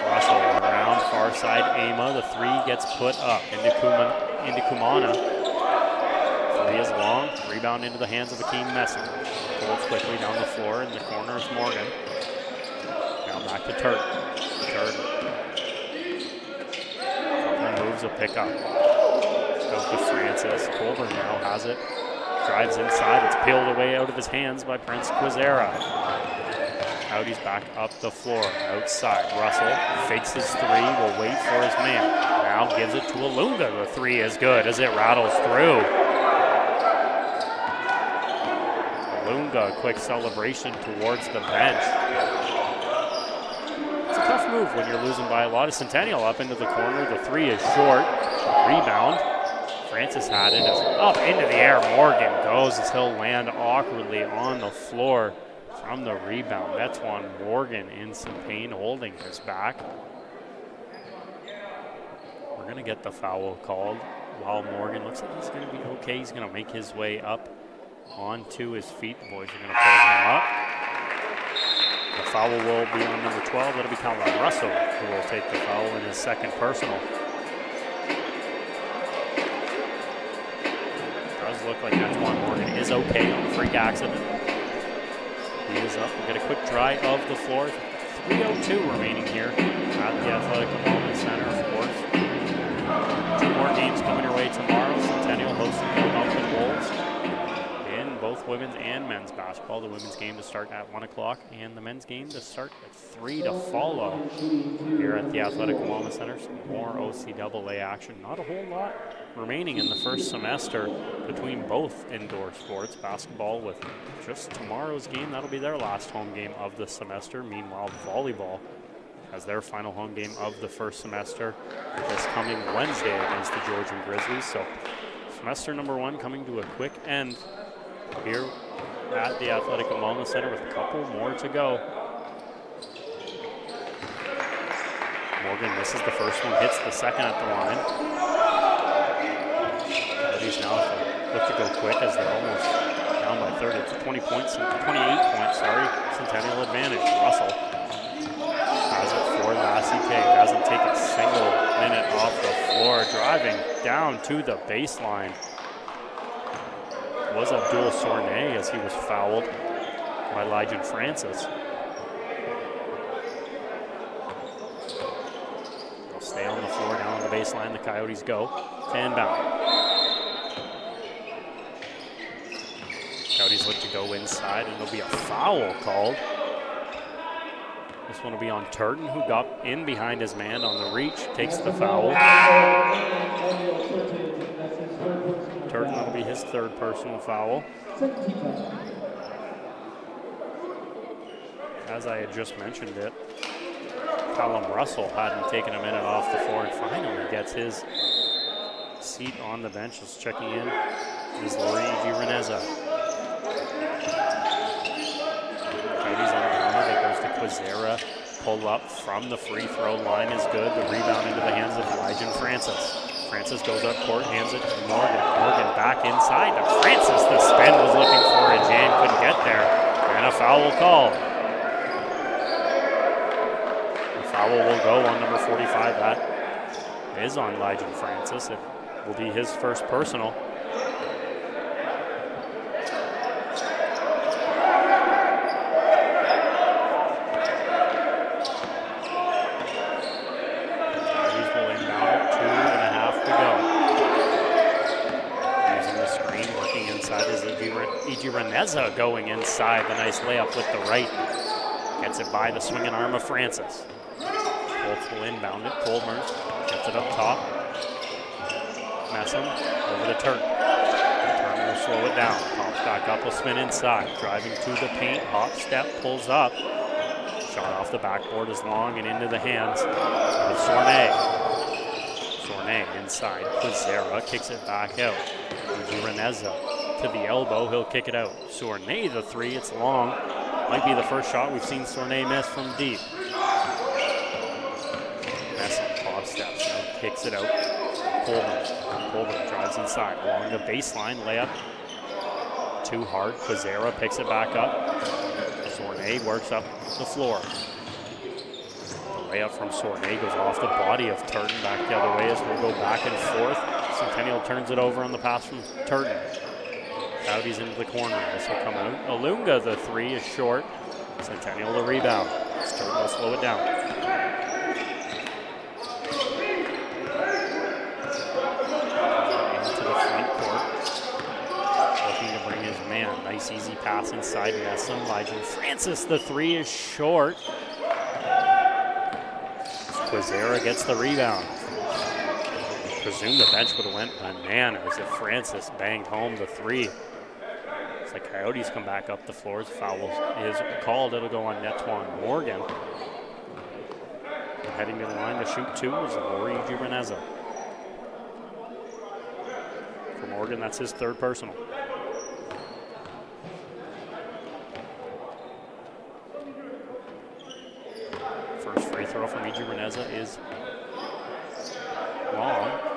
Russell around far side Ama. The three gets put up into Kumana. Three is long. Rebound into the hands of Akeem Messam. Pulls quickly down the floor in the corner is Morgan. Now back to Turton. Couple moves will pick up. Out to Francis. Colburn now has it. Drives inside. It's peeled away out of his hands by Prince Quizera. Coyotes back up the floor, outside. Russell fakes his three, will wait for his man. Now gives it to Alunga. The three is good as it rattles through. Alunga, quick celebration towards the bench. It's a tough move when you're losing by a lot. Of Centennial up into the corner. The three is short. Rebound. Francis had it. It's up into the air. Morgan goes as he'll land awkwardly on the floor. From the rebound, Netwan Morgan in some pain, holding his back. We're going to get the foul called while Morgan looks like he's going to be okay. He's going to make his way up onto his feet. The boys are going to pull him up. The foul will be on number 12. That'll be Colin Russell, who will take the foul in his second personal. It does look like Netwan Morgan is okay on the freak accident. He is up. We'll get a quick dry of the floor. 3:02 remaining here at the Athletic Development Center, of course. Two more games coming your way tomorrow. Centennial hosting the Algonquin Wolves in both women's and men's basketball. The women's game to start at 1 o'clock and the men's game to start at 3 to follow here at the Athletic Development Center. Some more OCAA action. Not a whole lot remaining in the first semester between both indoor sports. Basketball with just tomorrow's game. That'll be their last home game of the semester. Meanwhile, volleyball has their final home game of the first semester this coming Wednesday against the Georgian Grizzlies. So semester number 1 coming to a quick end here at the Athletic Wellness Center with a couple more to go. Morgan misses the first one, hits the second at the line. Coyotes now look to go quick as they're almost down by 30. It's a 28 points, Centennial advantage. Russell doesn't take a single minute off the floor, driving down to the baseline. Was Abdul Sornay as he was fouled by Lyjan Francis. They'll stay on the floor down on the baseline. The Coyotes go to inbound. Coyotes look to go inside, and there'll be a foul called. This one will be on Turton, who got in behind his man on the reach, takes the foul. Turton will be his third personal foul. As I had just mentioned it, Callum Russell hadn't taken a minute off the floor and finally gets his seat on the bench. Just checking in is Luigi Reneza. Coyotes on the corner, that goes to Quazera. Pull up from the free throw line is good. The rebound into the hands of Lyjan Francis. Francis goes up court, hands it to Morgan. Morgan back inside to Francis. The spin was looking for it. Jan couldn't get there. And a foul call. The foul will go on number 45. That is on Lyjan Francis. It will be his first personal. Reneza going inside, the nice layup with the right. Gets it by the swinging arm of Francis. Colts will inbound it. Colmer gets it up top. Messam over to Turton. Turton will slow it down. Pops back up, will spin inside. Driving to the paint, hop step, pulls up. Shot off the backboard is long and into the hands of Sornay. Sornay inside. Quazera kicks it back out. Reneza to the elbow, he'll kick it out. Sornay the three, it's long. Might be the first shot we've seen Sornay miss from deep. Messam, Bob steps, now kicks it out. Coleman drives inside, along the baseline, layup. Too hard, Quazera picks it back up. Sornay works up the floor. The layup from Sornay goes off the body of Turton, back the other way as we'll go back and forth. Centennial turns it over on the pass from Turton. Coyotes into the corner. This will come out. Alunga, the three, is short. Centennial the rebound. Turton will slow it down. Into the front court. Looking to bring his man. Nice easy pass inside Messam. Lyjan Francis, the three, is short. Quazera gets the rebound. Presume the bench would have went bananas if Francis banged home the three. As the Coyotes come back up the floor, foul is called. It'll go on Netwan Morgan. And heading to the line to shoot two is Luigi Reneza. For Morgan, that's his third personal. First free throw from Luigi Reneza is long.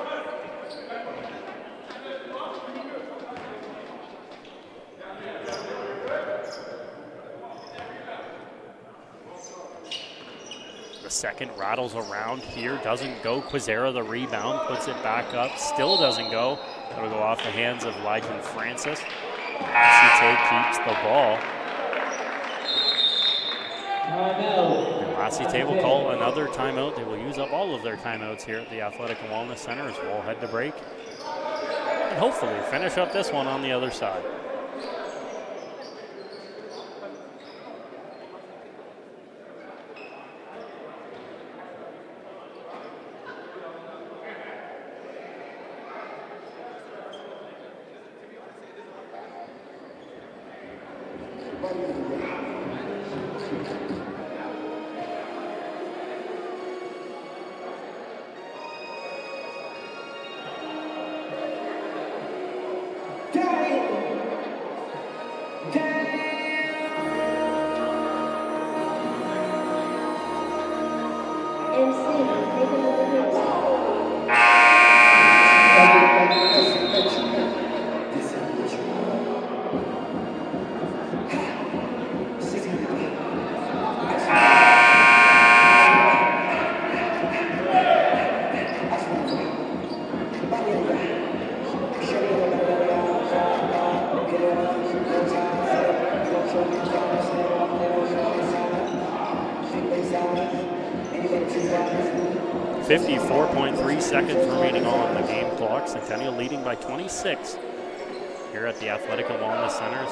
The second rattles around here, doesn't go. Quazera the rebound, puts it back up, still doesn't go. It'll go off the hands of Lyjan Francis. Cite keeps the ball. Cite will call another timeout. They will use up all of their timeouts here at the Athletic and Wellness Center as we'll head to break. And hopefully finish up this one on the other side. 54.3 seconds remaining on the game clock. Centennial leading by 26 here at the Athletic and Wellness Centers.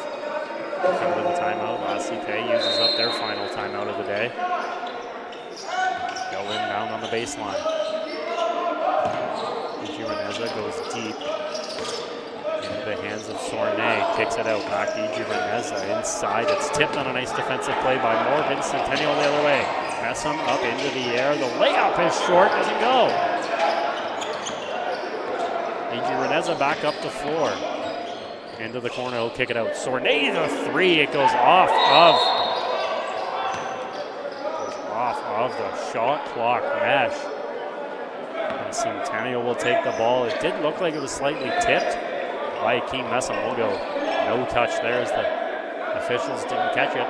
Come to the timeout. La Cite uses up their final timeout of the day. Go inbound on the baseline. Gironeza goes deep into the hands of Sornay. Kicks it out back to Gironeza inside. It's tipped on a nice defensive play by Morgan. Centennial the other way. Messam up into the air. The layup is short. Doesn't go. Gironeza back up the floor. Into the corner. He'll kick it out. Sornay the three. It goes off of the shot clock mesh. And Centennial will take the ball. It did look like it was slightly tipped by Akeem Messam. Will go no touch there as the officials didn't catch it.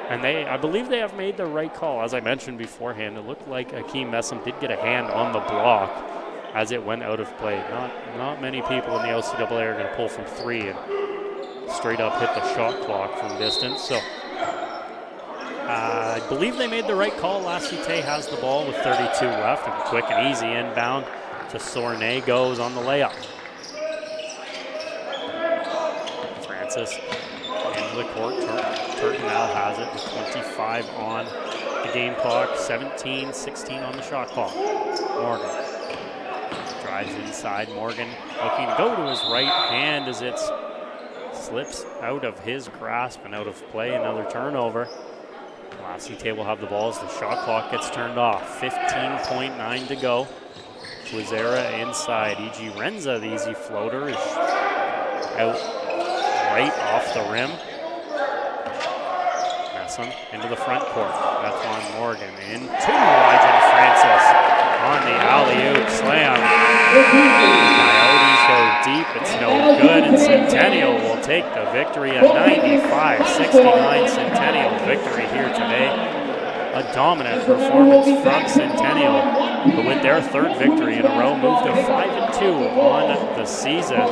And I believe they have made the right call. As I mentioned beforehand, it looked like Akeem Messam did get a hand on the block as it went out of play. Not many people in the OCAA are going to pull from three and straight up hit the shot clock from distance. So I believe they made the right call. La Cite has the ball with 32 left, and quick and easy inbound to Sornay goes on the layup. Francis into the court. Turton now has it with 25 on the game clock, 17-16 on the shot clock. Morgan drives inside. Morgan looking to go to his right hand as it slips out of his grasp and out of play. Another turnover. La Cite will have the ball as the shot clock gets turned off. 15.9 to go. Quizera inside. E.G. Renza, the easy floater, is out right off the rim. Into the front court. That's on Morgan. Into Elijah Francis on the alley-oop slam. Coyotes go deep. It's no good. And Centennial will take the victory at 95-69. Centennial victory here today. A dominant performance from Centennial, who with their third victory in a row moved to 5-2 on the season.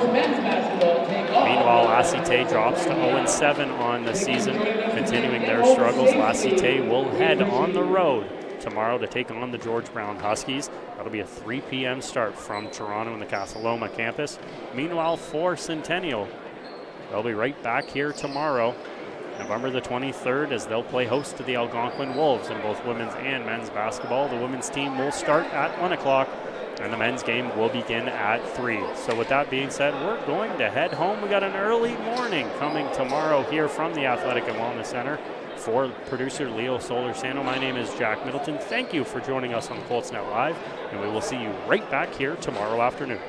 Meanwhile, La Cite drops to 0-7 on the season, continuing their struggles. La Cite will head on the road tomorrow to take on the George Brown Huskies. That'll be a 3 p.m. start from Toronto and the Casa Loma campus. Meanwhile, for Centennial, they'll be right back here tomorrow, November the 23rd, as they'll play host to the Algonquin Wolves in both women's and men's basketball. The women's team will start at 1 o'clock. And the men's game will begin at 3. So with that being said, we're going to head home. We got an early morning coming tomorrow here from the Athletic and Wellness Center. For producer Leo Solorsano, my name is Jack Middleton. Thank you for joining us on Colts Net Live, and we will see you right back here tomorrow afternoon.